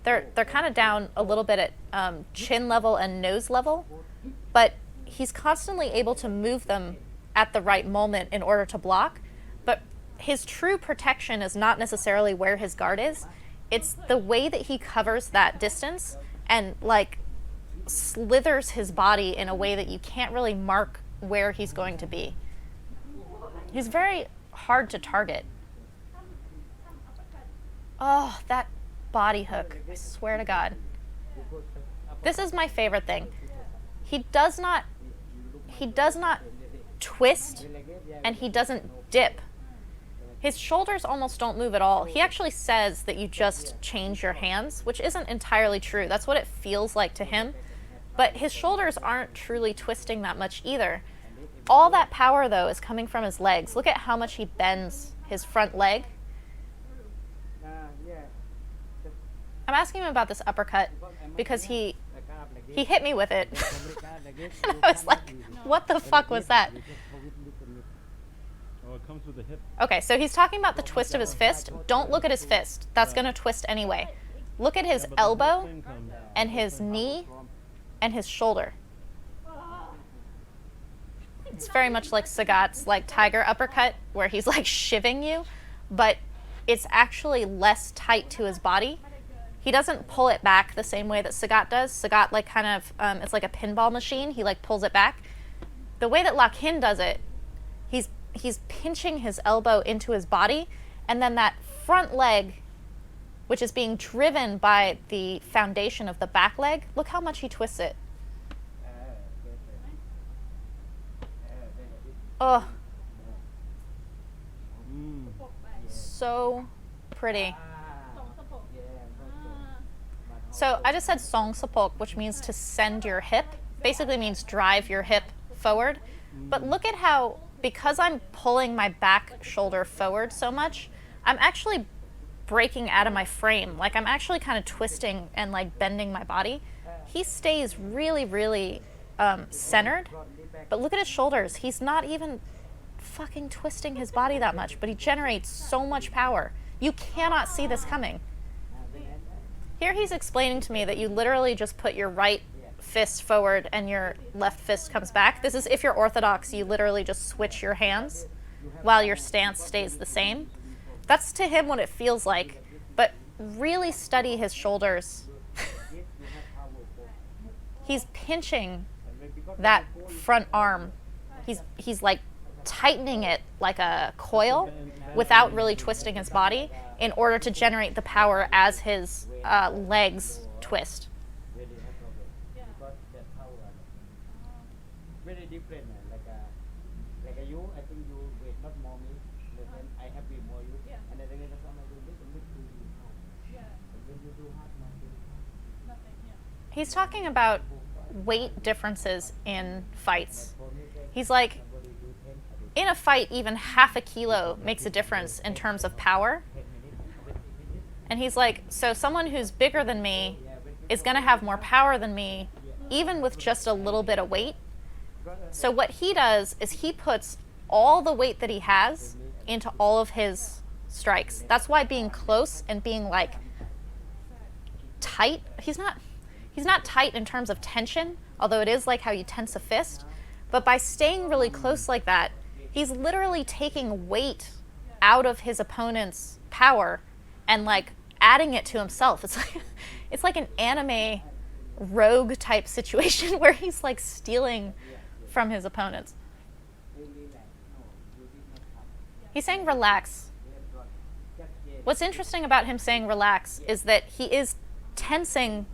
They're kind of down a little bit at chin level and nose level. But he's constantly able to move them at the right moment in order to block. But his true protection is not necessarily where his guard is. It's the way that he covers that distance and like slithers his body in a way that you can't really mark where he's going to be. He's very hard to target. Oh, that body hook. I swear to God. This is my favorite thing. He does not twist and he doesn't dip. His shoulders almost don't move at all. He actually says that you just change your hands, which isn't entirely true. That's what it feels like to him. But his shoulders aren't truly twisting that much either. All that power, though, is coming from his legs. Look at how much he bends his front leg. I'm asking him about this uppercut because he hit me with it. And I was like, what the fuck was that? Oh, it comes with the hip. Okay, so he's talking about the twist of his fist. Don't look at his fist. That's going to twist anyway. Look at his elbow and his knee and his shoulder. It's very much like Sagat's like tiger uppercut where he's like shivving you, but it's actually less tight to his body. He doesn't pull it back the same way that Sagat does. Sagat like kind of, it's like a pinball machine. He like pulls it back. The way that Lakhin does it, he's pinching his elbow into his body, and then that front leg, which is being driven by the foundation of the back leg, look how much he twists it. Oh, so pretty. So I just said song sapok, which means to send your hip, basically means drive your hip forward. But look at how, because I'm pulling my back shoulder forward so much, I'm actually breaking out of my frame. Like I'm actually kind of twisting and like bending my body. He stays really, really centered. But look at his shoulders. He's not even fucking twisting his body that much, but he generates so much power. You cannot see this coming. Here he's explaining to me that you literally just put your right fist forward and your left fist comes back. This is if you're orthodox, you literally just switch your hands while your stance stays the same. That's to him what it feels like, but really study his shoulders. He's pinching that front arm. He's like tightening it like a coil without really twisting his body in order to generate the power as his legs twist. Very different, like you, I think you weight not more me, then I have weight more you, and I think that's how I do this, and to you hard. And when you do hard, nothing. He's talking about weight differences in fights. He's like, in a fight, even half a kilo makes a difference in terms of power. And he's like, so someone who's bigger than me is going to have more power than me, even with just a little bit of weight. So what he does is he puts all the weight that he has into all of his strikes. That's why being close and being like tight, he's not tight in terms of tension, although it is like how you tense a fist. But by staying really close like that, he's literally taking weight out of his opponent's power and like adding it to himself. It's like an anime rogue type situation where he's like stealing from his opponents. He's saying relax. What's interesting about him saying relax is that he is tensing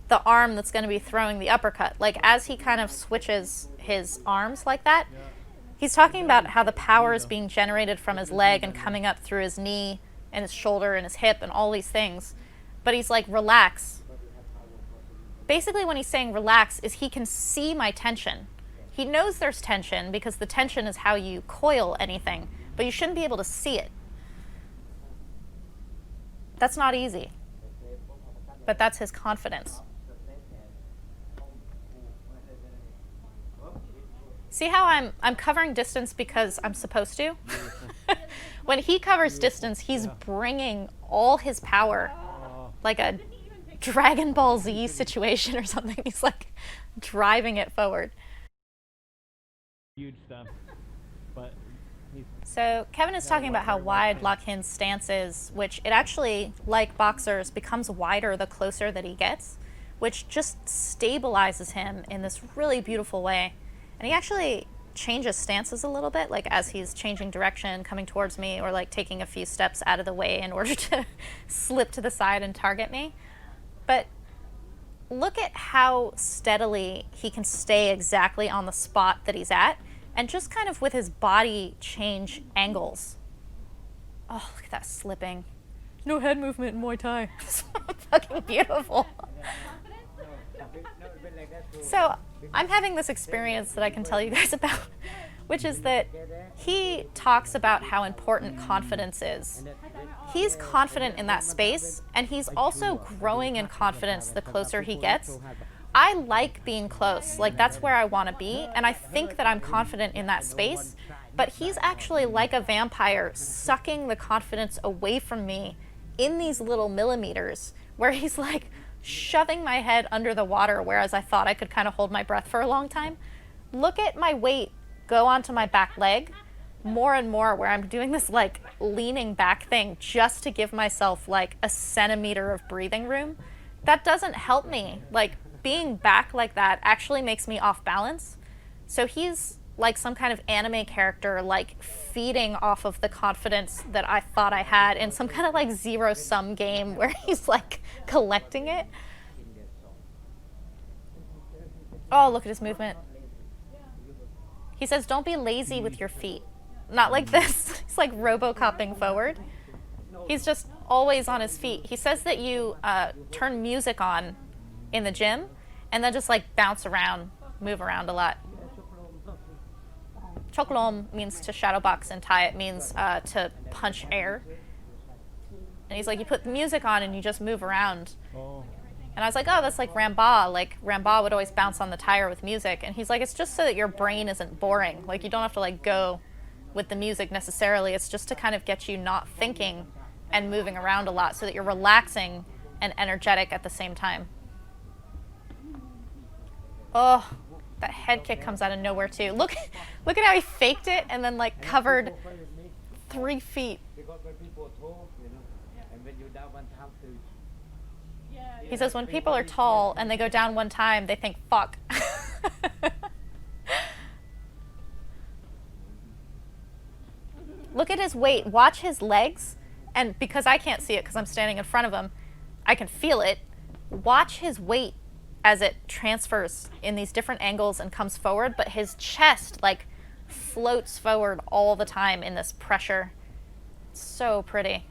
the arm that's going to be throwing the uppercut. Like, as he kind of switches his arms like that, he's talking about how the power is being generated from his leg and coming up through his knee and his shoulder and his hip and all these things. But he's like, relax. Basically, when he's saying relax, is he can see my tension. He knows there's tension because the tension is how you coil anything, but you shouldn't be able to see it. That's not easy. But that's his confidence. See how I'm covering distance because I'm supposed to? When he covers distance, he's bringing all his power, like a Dragon Ball Z situation or something. He's like driving it forward. Huge stuff. But So Kevin is talking about how wide Lakhin's stance is, which it actually, like boxers, becomes wider the closer that he gets, which just stabilizes him in this really beautiful way. And he actually changes stances a little bit, like as he's changing direction, coming towards me, or like taking a few steps out of the way in order to slip to the side and target me. But look at how steadily he can stay exactly on the spot that he's at, and just kind of with his body change angles. Oh, look at that slipping. No head movement in Muay Thai. It's fucking beautiful. So I'm having this experience that I can tell you guys about, which is that he talks about how important confidence is. He's confident in that space, and he's also growing in confidence the closer he gets. I like being close, like that's where I want to be, and I think that I'm confident in that space, but he's actually like a vampire sucking the confidence away from me in these little millimeters, where he's like shoving my head under the water, whereas I thought I could kind of hold my breath for a long time. Look at my weight go onto my back leg more and more, where I'm doing this like leaning back thing just to give myself like a centimeter of breathing room. That doesn't help me. Like, being back like that actually makes me off balance. So he's like some kind of anime character, like feeding off of the confidence that I thought I had in some kind of like zero-sum game where he's like collecting it. Oh, look at his movement. He says, don't be lazy with your feet. Not like this. He's like Robocopping forward. He's just always on his feet. He says that you turn music on in the gym and then just like bounce around, move around a lot. Choklom means to shadow box in Thai. It means to punch air. And he's like, you put the music on and you just move around. And I was like, oh, that's like Ramba. Like, Ramba would always bounce on the tire with music. And he's like, it's just so that your brain isn't boring. Like, you don't have to like go with the music necessarily. It's just to kind of get you not thinking and moving around a lot so that you're relaxing and energetic at the same time. Oh, that head kick comes out of nowhere too. Look at how he faked it and then like covered 3 feet. He says when people are tall and they go down one time, they think, fuck. Look at his weight. Watch his legs. And because I can't see it because I'm standing in front of him, I can feel it. Watch his weight as it transfers in these different angles and comes forward, but his chest like floats forward all the time in this pressure. It's so pretty.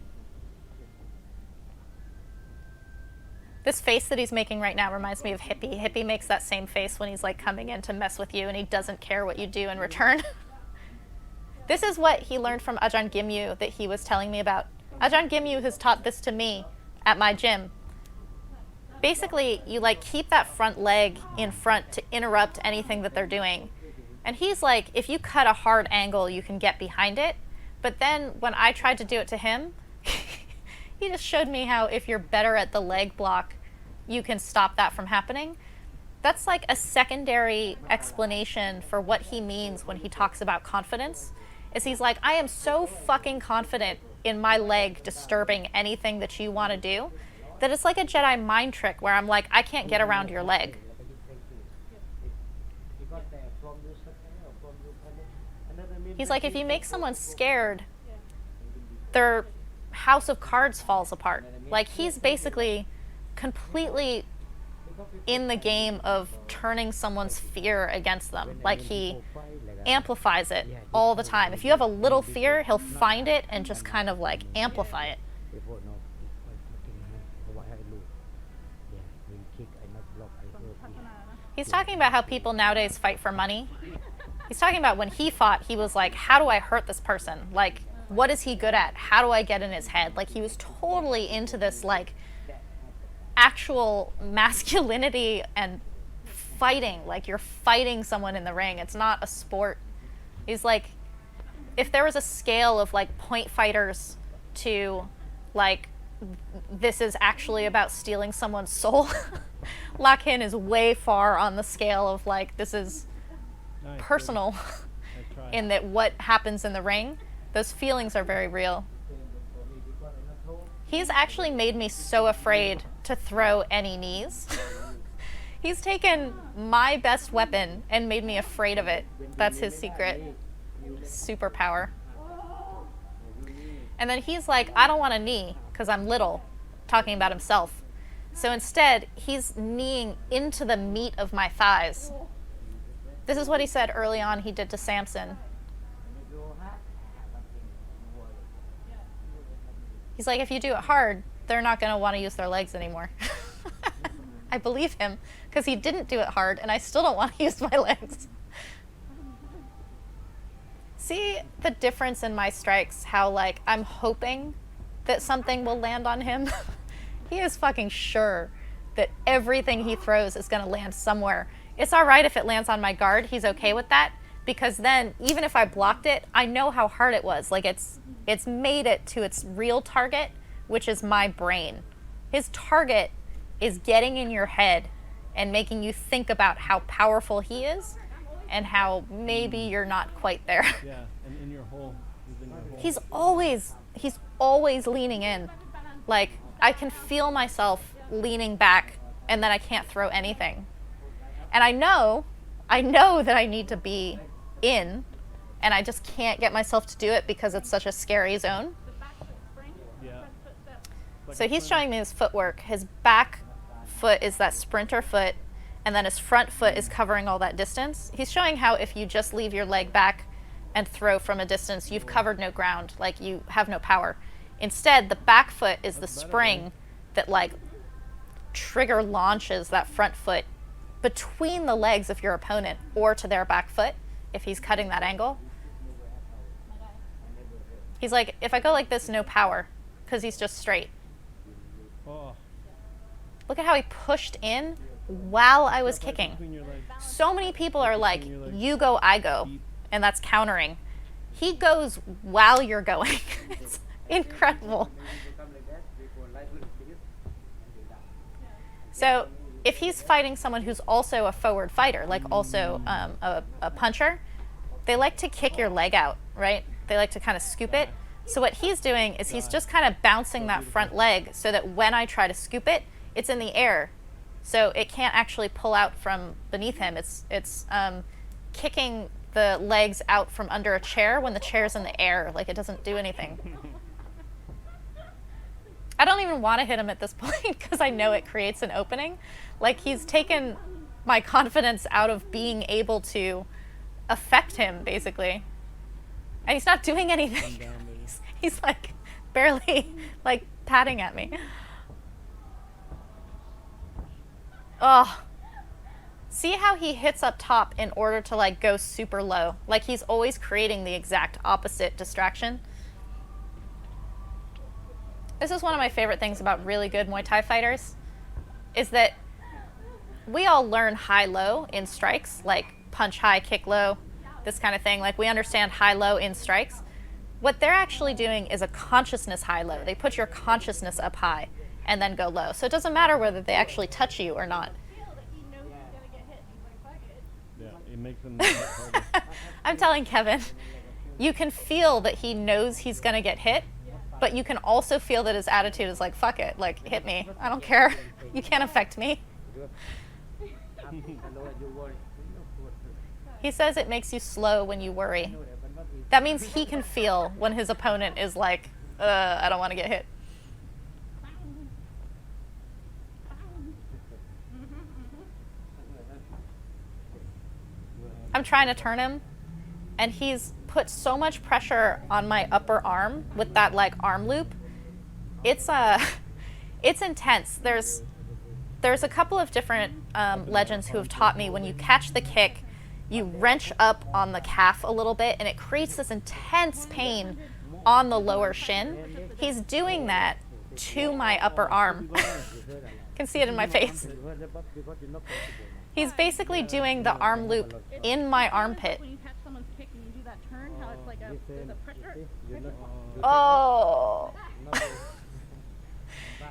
This face that he's making right now reminds me of Hippie. Hippie makes that same face when he's like coming in to mess with you and he doesn't care what you do in return. This is what he learned from Ajahn Gimyu that he was telling me about. Ajahn Gimyu has taught this to me at my gym. Basically, you like keep that front leg in front to interrupt anything that they're doing. And he's like, if you cut a hard angle, you can get behind it. But then when I tried to do it to him, he just showed me how if you're better at the leg block, you can stop that from happening. That's like a secondary explanation for what he means when he talks about confidence. Is he's like, I am so fucking confident in my leg disturbing anything that you want to do, that it's like a Jedi mind trick where I'm like, I can't get around your leg. He's like, if you make someone scared, they're House of Cards falls apart. Like, he's basically completely in the game of turning someone's fear against them. Like, he amplifies it all the time. If you have a little fear, he'll find it and just kind of like amplify it. He's talking about how people nowadays fight for money. He's talking about when he fought, he was like, how do I hurt this person? Like, what is he good at? How do I get in his head? Like, he was totally into this, like, actual masculinity and fighting. Like, you're fighting someone in the ring. It's not a sport. He's like, if there was a scale of, like, point fighters to, like, this is actually about stealing someone's soul, Lakhin is way far on the scale of, like, this is personal in that what happens in the ring, those feelings are very real. He's actually made me so afraid to throw any knees. He's taken my best weapon and made me afraid of it. That's his secret superpower. And then he's like, I don't want a knee because I'm little, talking about himself. So instead, he's kneeing into the meat of my thighs. This is what he said early on he did to Samson. He's like, if you do it hard, they're not going to want to use their legs anymore. I believe him, because he didn't do it hard, and I still don't want to use my legs. See the difference in my strikes, how, like, I'm hoping that something will land on him. He is fucking sure that everything he throws is going to land somewhere. It's all right if it lands on my guard. He's okay with that, because then, even if I blocked it, I know how hard it was. Like, it's made it to its real target, which is my brain. His target is getting in your head and making you think about how powerful he is and how maybe you're not quite there. Yeah, and in your hole. He's always leaning in. Like, I can feel myself leaning back and then I can't throw anything. And I know that I need to be in, and I just can't get myself to do it because it's such a scary zone. Yeah. So he's showing me his footwork. His back foot is that sprinter foot, and then his front foot is covering all that distance. He's showing how if you just leave your leg back and throw from a distance, you've covered no ground, like you have no power. Instead, the back foot is the spring that like trigger launches that front foot between the legs of your opponent or to their back foot if he's cutting that angle. He's like, if I go like this, no power, because he's just straight. Oh. Look at how he pushed in while I was Between kicking. your legs. So many people are like, you go, I go, and that's countering. He goes while you're going. It's incredible. So if he's fighting someone who's also a forward fighter, like also a puncher, they like to kick your leg out, right? They like to kind of scoop it. So what he's doing is he's just kind of bouncing that front leg so that when I try to scoop it, it's in the air. So it can't actually pull out from beneath him. It's kicking the legs out from under a chair when the chair's in the air. Like, it doesn't do anything. I don't even want to hit him at this point because I know it creates an opening. Like, he's taken my confidence out of being able to affect him, basically. And he's not doing anything. He's like barely like patting at me. Oh. See how he hits up top in order to like go super low? Like, he's always creating the exact opposite distraction. This is one of my favorite things about really good Muay Thai fighters, is that we all learn high-low in strikes, like punch high, kick low, this kind of thing. Like, we understand high-low in strikes. What they're actually doing is a consciousness high-low. They put your consciousness up high and then go low. So it doesn't matter whether they actually touch you or not. Yeah, it makes them harder. I'm telling Kevin, you can feel that he knows he's going to get hit, but you can also feel that his attitude is like, fuck it, like, hit me. I don't care. You can't affect me. He says it makes you slow when you worry. That means he can feel when his opponent is like I don't want to get hit. I'm trying to turn him, and he's put so much pressure on my upper arm with that like arm loop. It's it's intense. There's a couple of different legends who have taught me when you catch the kick, you wrench up on the calf a little bit, and it creates this intense pain on the lower shin. He's doing that to my upper arm. You can see it in my face. He's basically doing the arm loop in my armpit. When you catch someone's kick and you do that turn, how it's like there's a pressure. Oh.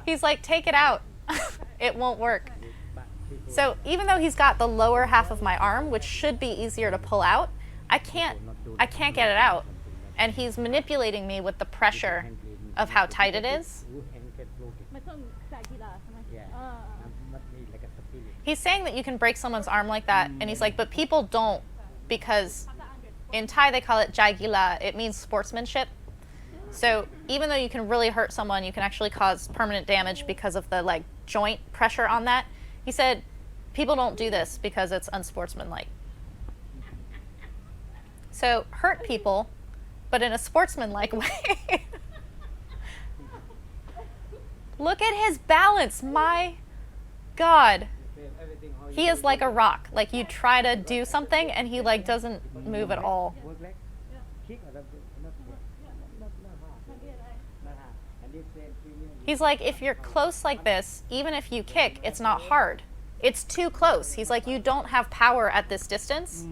He's like, take it out. It won't work. So even though he's got the lower half of my arm, which should be easier to pull out, I can't get it out. And he's manipulating me with the pressure of how tight it is. He's saying that you can break someone's arm like that, and he's like, but people don't, because in Thai they call it jai gila. It means sportsmanship. So even though you can really hurt someone, you can actually cause permanent damage because of the like joint pressure on that. He said, people don't do this because it's unsportsmanlike. So hurt people, but in a sportsmanlike way. Look at his balance, my God. He is like a rock. Like you try to do something and he like doesn't move at all. He's like, if you're close like this, even if you kick, it's not hard. It's too close. He's like, you don't have power at this distance,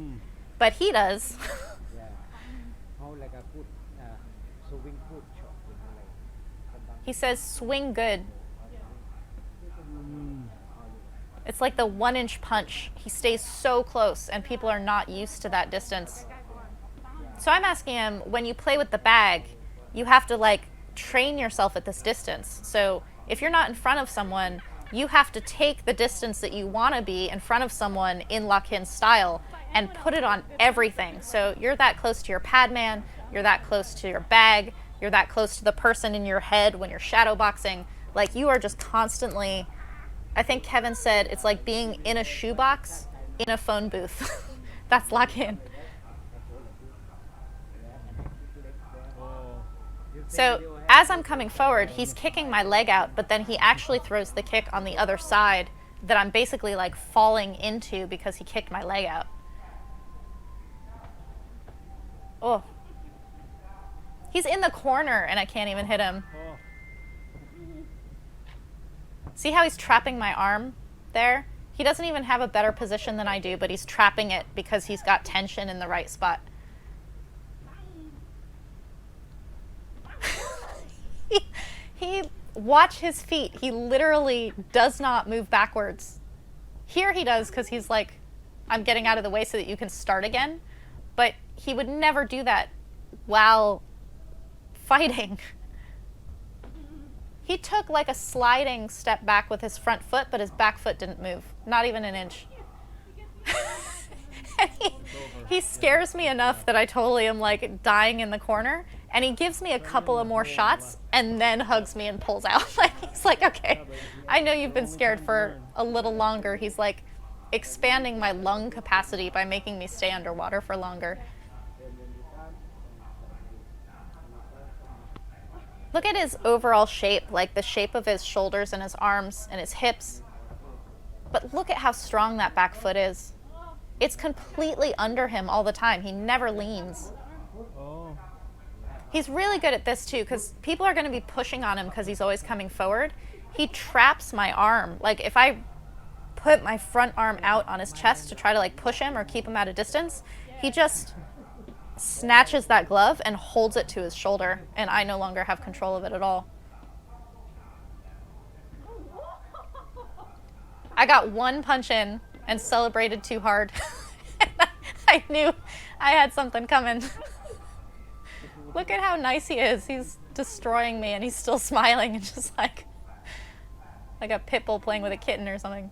but he does. He says, swing good. It's like the 1-inch punch. He stays so close, and people are not used to that distance. So I'm asking him, when you play with the bag, you have to like train yourself at this distance. So if you're not in front of someone, you have to take the distance that you want to be in front of someone in Lakhin style and put it on everything. So you're that close to your pad man, you're that close to your bag, you're that close to the person in your head when you're shadow boxing. Like you are just constantly, I think Kevin said, it's like being in a shoebox in a phone booth. That's Lakhin. So as I'm coming forward, he's kicking my leg out, but then he actually throws the kick on the other side that I'm basically like falling into because he kicked my leg out. Oh. He's in the corner and I can't even hit him. See how he's trapping my arm there? He doesn't even have a better position than I do, but he's trapping it because he's got tension in the right spot. He watch his feet. He literally does not move backwards. Here he does because he's like, I'm getting out of the way so that you can start again. But he would never do that while fighting. He took like a sliding step back with his front foot, but his back foot didn't move. Not even an inch. And he scares me enough that I totally am like dying in the corner. And he gives me a couple of more shots and then hugs me and pulls out. He's like, okay, I know you've been scared for a little longer. He's like expanding my lung capacity by making me stay underwater for longer. Look at his overall shape, like the shape of his shoulders and his arms and his hips. But look at how strong that back foot is. It's completely under him all the time. He never leans. He's really good at this too, because people are going to be pushing on him because he's always coming forward. He traps my arm. Like if I put my front arm out on his chest to try to like push him or keep him at a distance, he just snatches that glove and holds it to his shoulder, and I no longer have control of it at all. I got one punch in and celebrated too hard. I knew I had something coming. Look at how nice he is. He's destroying me and he's still smiling and just like a pit bull playing with a kitten or something.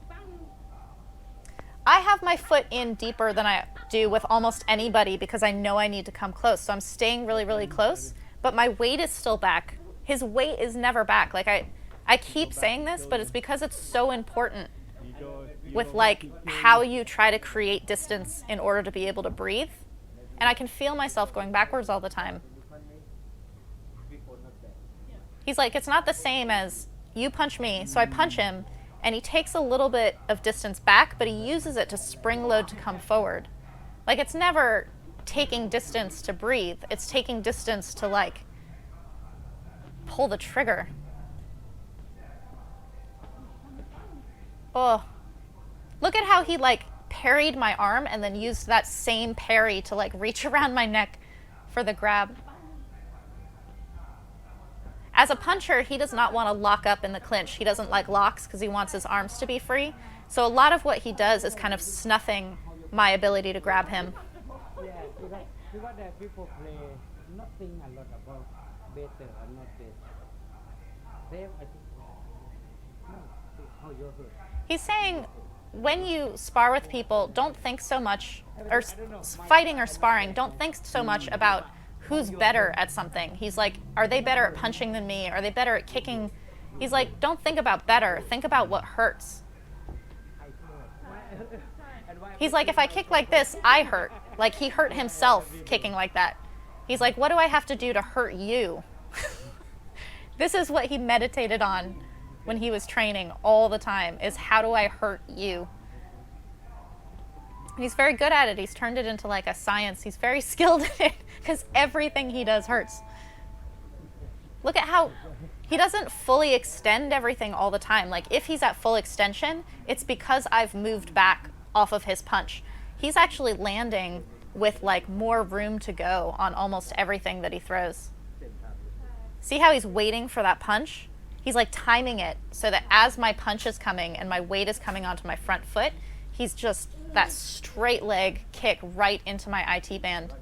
I have my foot in deeper than I do with almost anybody because I know I need to come close. So I'm staying really, really close, but my weight is still back his weight is never back. Like I keep saying this, but it's because it's so important with like how you try to create distance in order to be able to breathe. And I can feel myself going backwards all the time. He's like, it's not the same as you punch me, so I punch him, and he takes a little bit of distance back, but he uses it to spring load to come forward. Like, it's never taking distance to breathe. It's taking distance to like pull the trigger. Oh, look at how he like parried my arm and then used that same parry to like reach around my neck for the grab. As a puncher, he does not want to lock up in the clinch. He doesn't like locks because he wants his arms to be free. So a lot of what he does is kind of snuffing my ability to grab him. Yeah, because the people play not think a lot about better or not better. They, I think, no, how you hurt. He's saying when you spar with people, don't think so much, or fighting or sparring, don't think so much about who's better at something. He's like, are they better at punching than me? Are they better at kicking? He's like, don't think about better, think about what hurts. He's like, if I kick like this, I hurt. Like, he hurt himself kicking like that. He's like, what do I have to do to hurt you? This is what he meditated on when he was training all the time, is how do I hurt you? And he's very good at it. He's turned it into like a science. He's very skilled in it because everything he does hurts. Look at how he doesn't fully extend everything all the time. Like, if he's at full extension, it's because I've moved back off of his punch. He's actually landing with like more room to go on almost everything that he throws. See how he's waiting for that punch? He's like timing it so that as my punch is coming and my weight is coming onto my front foot, he's just that straight leg kick right into my IT band.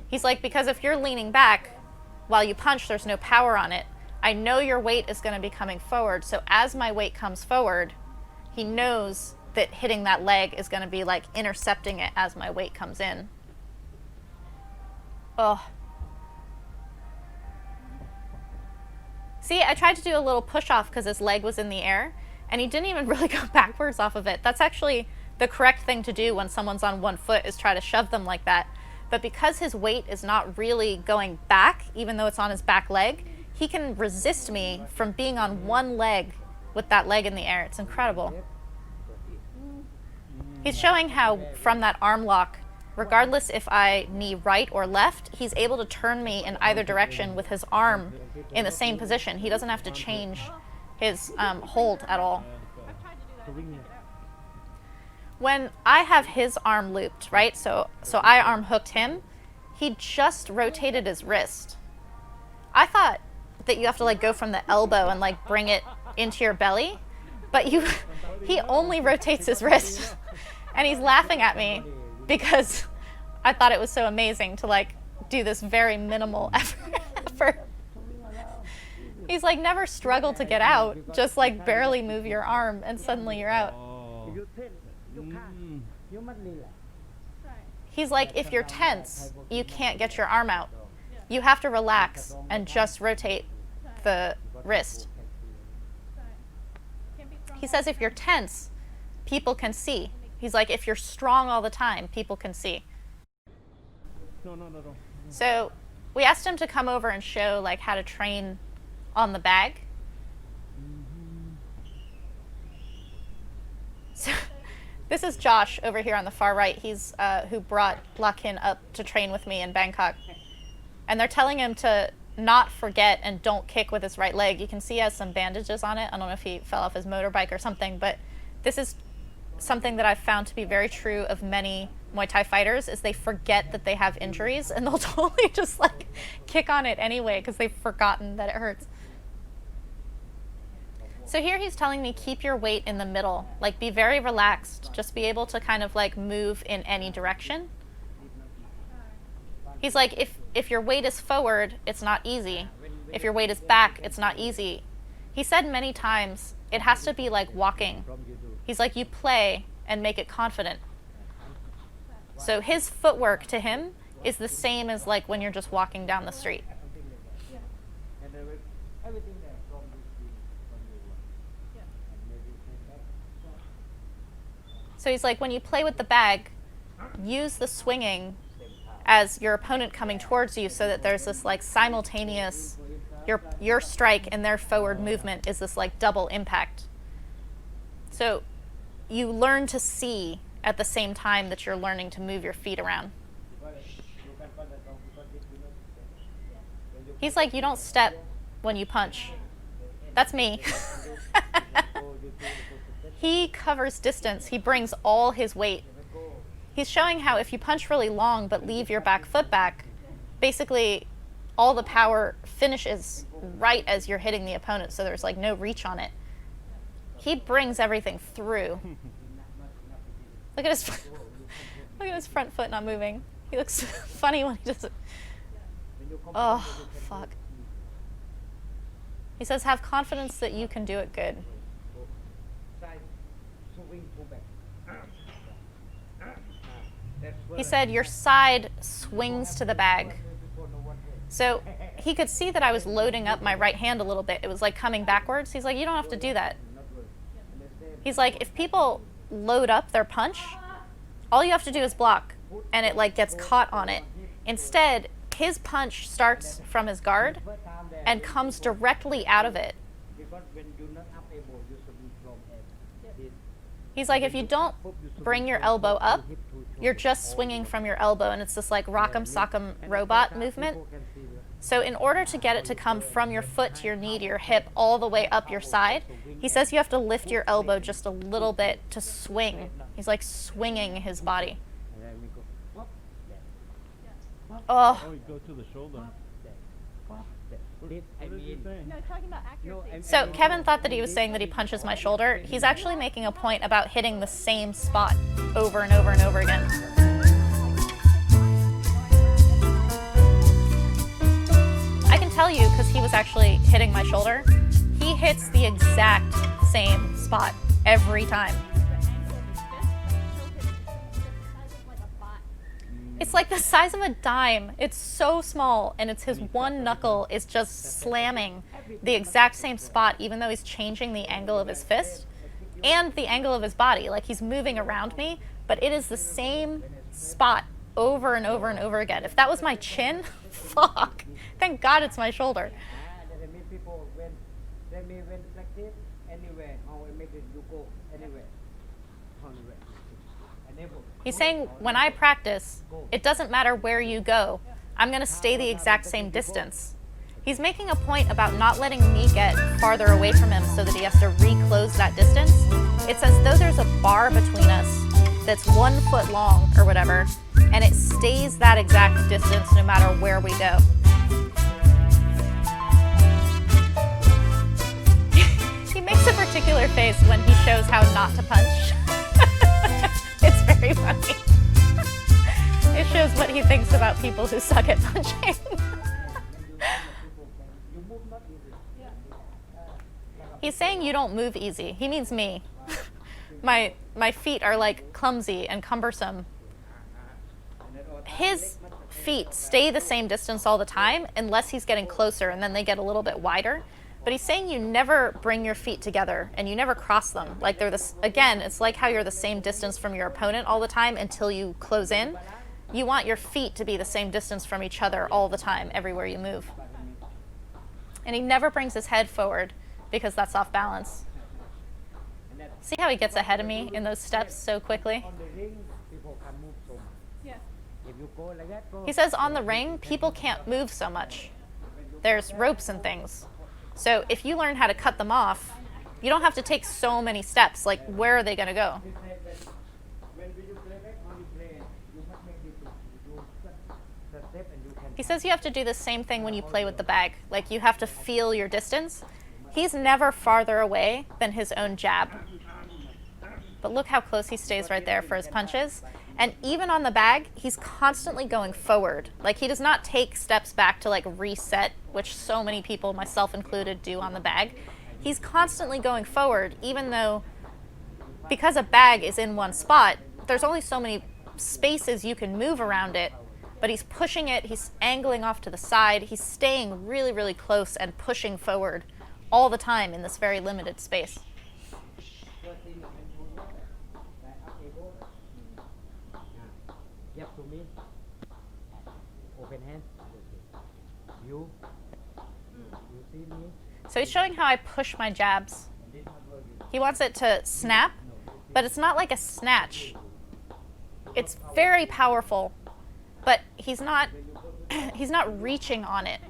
He's like, because if you're leaning back while you punch, there's no power on it. I know your weight is going to be coming forward, so as my weight comes forward, he knows that hitting that leg is going to be like intercepting it as my weight comes in. Oh. See, I tried to do a little push-off because his leg was in the air, and he didn't even really go backwards off of it. That's actually the correct thing to do when someone's on one foot, is try to shove them like that. But because his weight is not really going back, even though it's on his back leg, he can resist me from being on one leg with that leg in the air. It's incredible. He's showing how from that arm lock, regardless if I knee right or left, he's able to turn me in either direction with his arm in the same position. He doesn't have to change his hold at all. When I have his arm looped, right, so I arm hooked him, he just rotated his wrist. I thought that you have to like go from the elbow and like bring it into your belly, but he only rotates his wrist. And he's laughing at me because I thought it was so amazing to like do this very minimal effort. He's like, never struggle to get out, just like barely move your arm and suddenly you're out. He's like, if you're tense, you can't get your arm out. You have to relax and just rotate the wrist. He says if you're tense, people can see. He's like, if you're strong all the time, people can see. No. So we asked him to come over and show like how to train on the bag. So this is Josh over here on the far right. He's who brought Lakhin up to train with me in Bangkok. And they're telling him to not forget and don't kick with his right leg. You can see he has some bandages on it. I don't know if he fell off his motorbike or something, but this is something that I've found to be very true of many Muay Thai fighters, is they forget that they have injuries and they'll totally just like kick on it anyway because they've forgotten that it hurts. So here he's telling me, keep your weight in the middle, like be very relaxed, just be able to kind of like move in any direction. He's like, if your weight is forward, it's not easy. If your weight is back, it's not easy. He said many times, it has to be like walking. He's like, you play and make it confident. So his footwork to him is the same as like when you're just walking down the street. something like that. And then everything there from this field, from your work. Yeah. And maybe came back. So he's like, when you play with the bag, use the swinging Same time. as your opponent coming towards you, so that there's this like simultaneous, your strike and their forward movement is this like double impact. So you learn to see at the same time that you're learning to move your feet around. Because you can find that wrong because if you know when you He's like, you don't step when you punch. That's me. He covers distance. He brings all his weight. He's showing how if you punch really long but leave your back foot back, basically all the power finishes right as you're hitting the opponent, so there's like no reach on it. He brings everything through. Look at his look at his front foot not moving. He looks funny when he does it. Oh, fuck. He says, have confidence that you can do it good. side swing to back. He said, your side swings to the bag. So he could see that I was loading up my right hand a little bit. It was like coming backwards. He's like, you don't have to do that. He's like, if people load up their punch, all you have to do is block, and it like gets caught on it. Instead, his punch starts from his guard and comes directly out of it. Because when you're not up able, you should be from it. He's like, if you don't bring your elbow up, you're just swinging from your elbow, and it's this like rock'em sock'em robot movement. So in order to get it to come from your foot to your knee to your hip all the way up your side, he says you have to lift your elbow just a little bit to swing. He's like swinging his body. And then we go pop, that, Oh, Oh, you go to the shoulder. pop, that. What This, I is he mean, saying? No, talking about accuracy. so Kevin thought that he was saying that he punches my shoulder. He's actually making a point about hitting the same spot over and over and over again. I can tell you, because he was actually hitting my shoulder, he hits the exact same spot every time. It's like the size of a dime. It's so small, and it's his one knuckle is just slamming the exact same spot, even though he's changing the angle of his fist and the angle of his body. Like, he's moving around me, but it is the same spot over and over and over again. If that was my chin, fuck. Thank God it's my shoulder. that mean people when practice anywhere, how I make it, you go anywhere. Anywhere. Enable. He's saying, when I practice, it doesn't matter where you go. I'm going to stay the exact same distance. He's making a point about not letting me get farther away from him so that he has to reclose that distance. It's as though there's a bar between us that's 1 foot long or whatever, and it stays that exact distance no matter where we go. He makes a particular face when he shows how not to punch. It's very funny. It shows what he thinks about people who suck at punching. You move not easy. He's saying you don't move easy. He means me. My feet are like clumsy and cumbersome. His feet stay the same distance all the time unless he's getting closer, and then they get a little bit wider. But he's saying you never bring your feet together and you never cross them. Like they're this, again, it's like how you're the same distance from your opponent all the time until you close in. You want your feet to be the same distance from each other all the time, everywhere you move. And he never brings his head forward because that's off balance. See how he gets ahead of me in those steps so quickly? On the ring, people can move so much. Yeah. If you go like that, go. He says on the ring, people can't move so much. There's ropes and things. So if you learn how to cut them off, you don't have to take so many steps. Like, where are they going to go? When you play back, only play, you must make this. You do the step and you can. He says you have to do the same thing when you play with the bag. Like, you have to feel your distance. He's never farther away than his own jab. But look how close he stays right there for his punches. And even on the bag, he's constantly going forward. Like, he does not take steps back to like reset, which so many people, myself included, do on the bag. He's constantly going forward, even though, because a bag is in one spot, there's only so many spaces you can move around it but he's pushing it, he's angling off to the side, he's staying really, really close and pushing forward all the time in this very limited space. First thing you can do that up elbow. Jab to me. Open hand. You see me? So he's showing how I push my jabs. He wants it to snap, but it's not like a snatch. It's very powerful, but he's not reaching on it.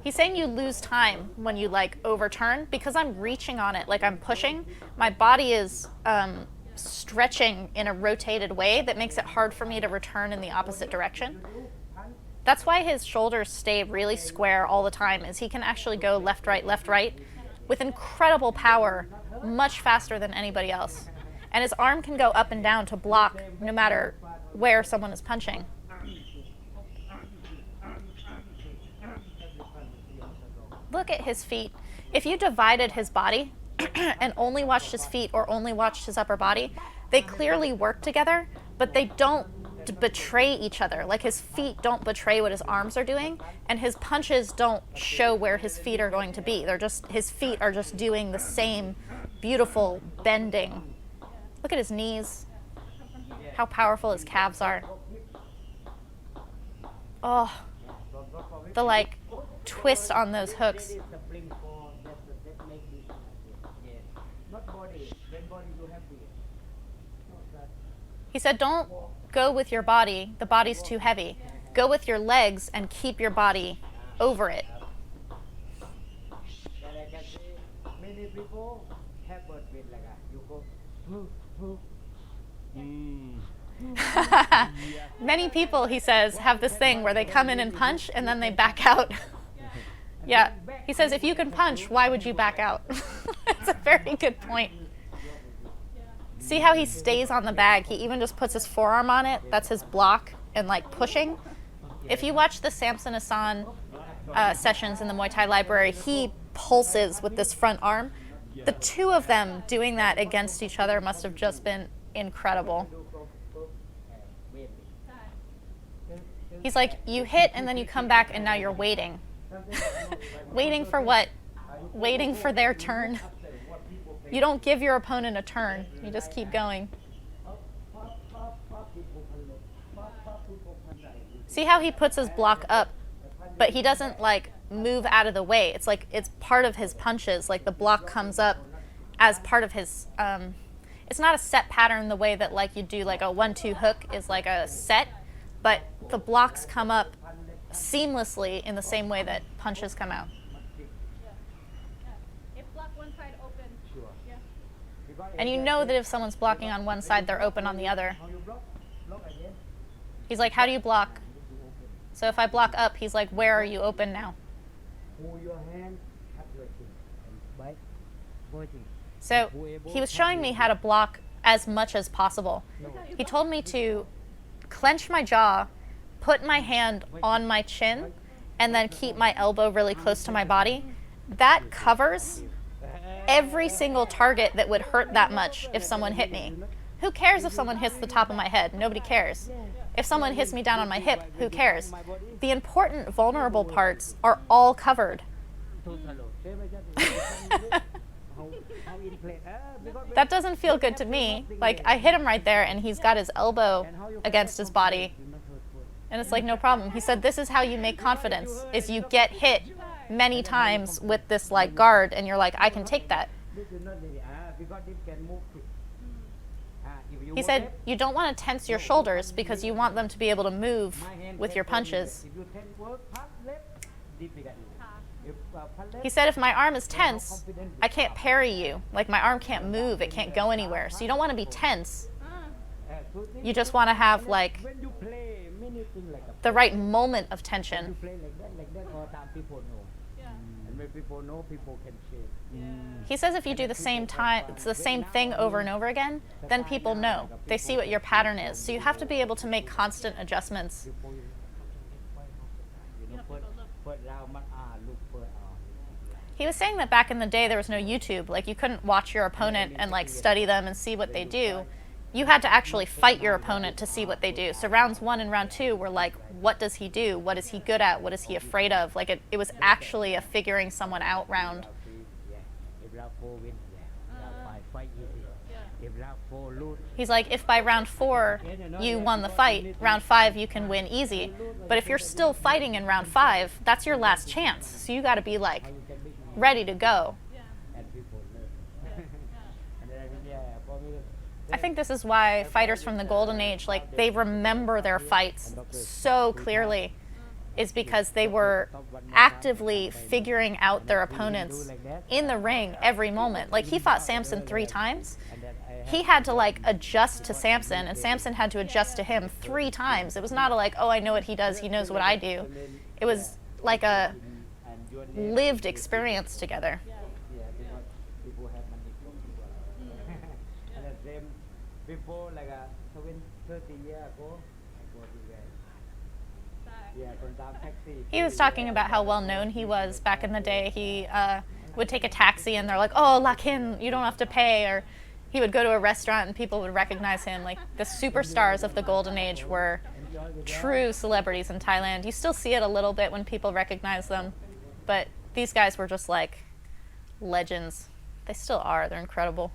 He's saying you lose time when you like overturn because I'm reaching on it, like I'm pushing. My body is stretching in a rotated way that makes it hard for me to return in the opposite direction. That's why his shoulders stay really square all the time, is he can actually go left, right, with incredible power, much faster than anybody else. And his arm can go up and down to block no matter where someone is punching. Look at his feet. If you divided his body and only watched his feet or only watched his upper body, they clearly work together, but they don't betray each other. Like his feet don't betray what his arms are doing, and his punches don't show where his feet are going to be. His feet are just doing the same beautiful bending. Look at his knees, how powerful his calves are. Oh, the like twist on those hooks. He said, don't go with your body, the body's too heavy. Go with your legs and keep your body over it. Many people have birth weight like that. You go, Many people, he says, have this thing where they come in and punch and then they back out. Yeah. He says, if you can punch, why would you back out? It's a very good point. See how he stays on the bag? He even just puts his forearm on it. That's his block and like pushing. If you watch the Samson Hassan sessions in the Muay Thai Library, he pulses with this front arm. The two of them doing that against each other must have just been incredible. He's like, you hit and then you come back and now you're waiting. Waiting for what? Waiting for their turn. You don't give your opponent a turn. You just keep going. See how he puts his block up, but he doesn't like move out of the way. It's like it's part of his punches. Like the block comes up as part of his, it's not a set pattern the way that like you do like a 1-2 hook is like a set, but the blocks come up seamlessly in the same way that punches come out. And you know that if someone's blocking on one side, they're open on the other. He's like, how do you block? So if I block up, he's like, where are you open now? So he was showing me how to block as much as possible. He told me to clench my jaw, put my hand on my chin, and then keep my elbow really close to my body. That covers every single target that would hurt that much if someone hit me. Who cares if someone hits the top of my head? Nobody cares. If someone hits me down on my hip, who cares? The important vulnerable parts are all covered. That doesn't feel good to me. Like, I hit him right there and he's got his elbow against his body. And it's like, no problem. He said, this is how you make confidence, is you get hit many times with this like guard and you're like, I can take that. He said, you don't want to tense your shoulders because you want them to be able to move with your punches. He said, if my arm is tense, I can't parry you. Like my arm can't move, it can't go anywhere. So you don't want to be tense. You just want to have like the right moment of tension. He says if you do the same thing over and over again, then people know. They see what your pattern is. So you have to be able to make constant adjustments. He was saying that back in the day there was no YouTube. Like you couldn't watch your opponent and like study them and see what they do. you had to actually fight your opponent to see what they do. So rounds 1 and round 2 were like, what does he do? What is he good at? What is he afraid of? Like it was actually a figuring someone out round. If round 4 win, round 5 fight easy. If round 4 lose, He's like, if by round 4 you won the fight, round 5 you can win easy. But if you're still fighting in round 5, that's your last chance. So you got to be like ready to go. and people learn. And then I think, yeah, for me, I think this is why fighters from the golden age, like, they remember their fights so clearly, is because they were actively figuring out their opponents in the ring every moment. Like, he fought Samson 3 times. He had to like adjust to Samson, and Samson had to adjust to him 3 times. It was not a like, oh, I know what he does, he knows what I do. It was like a lived experience together. yeah, because people have money from people. And the same before, like 30 years ago, I go to where, yeah, from down taxi. He was talking about how well known he was back in the day. He would take a taxi and they're like, oh, Lakhin, you don't have to pay. Or he would go to a restaurant and people would recognize him. Like, the superstars of the golden age were true celebrities in Thailand. You still see it a little bit when people recognize them, but these guys were just like legends. They still are. They're incredible.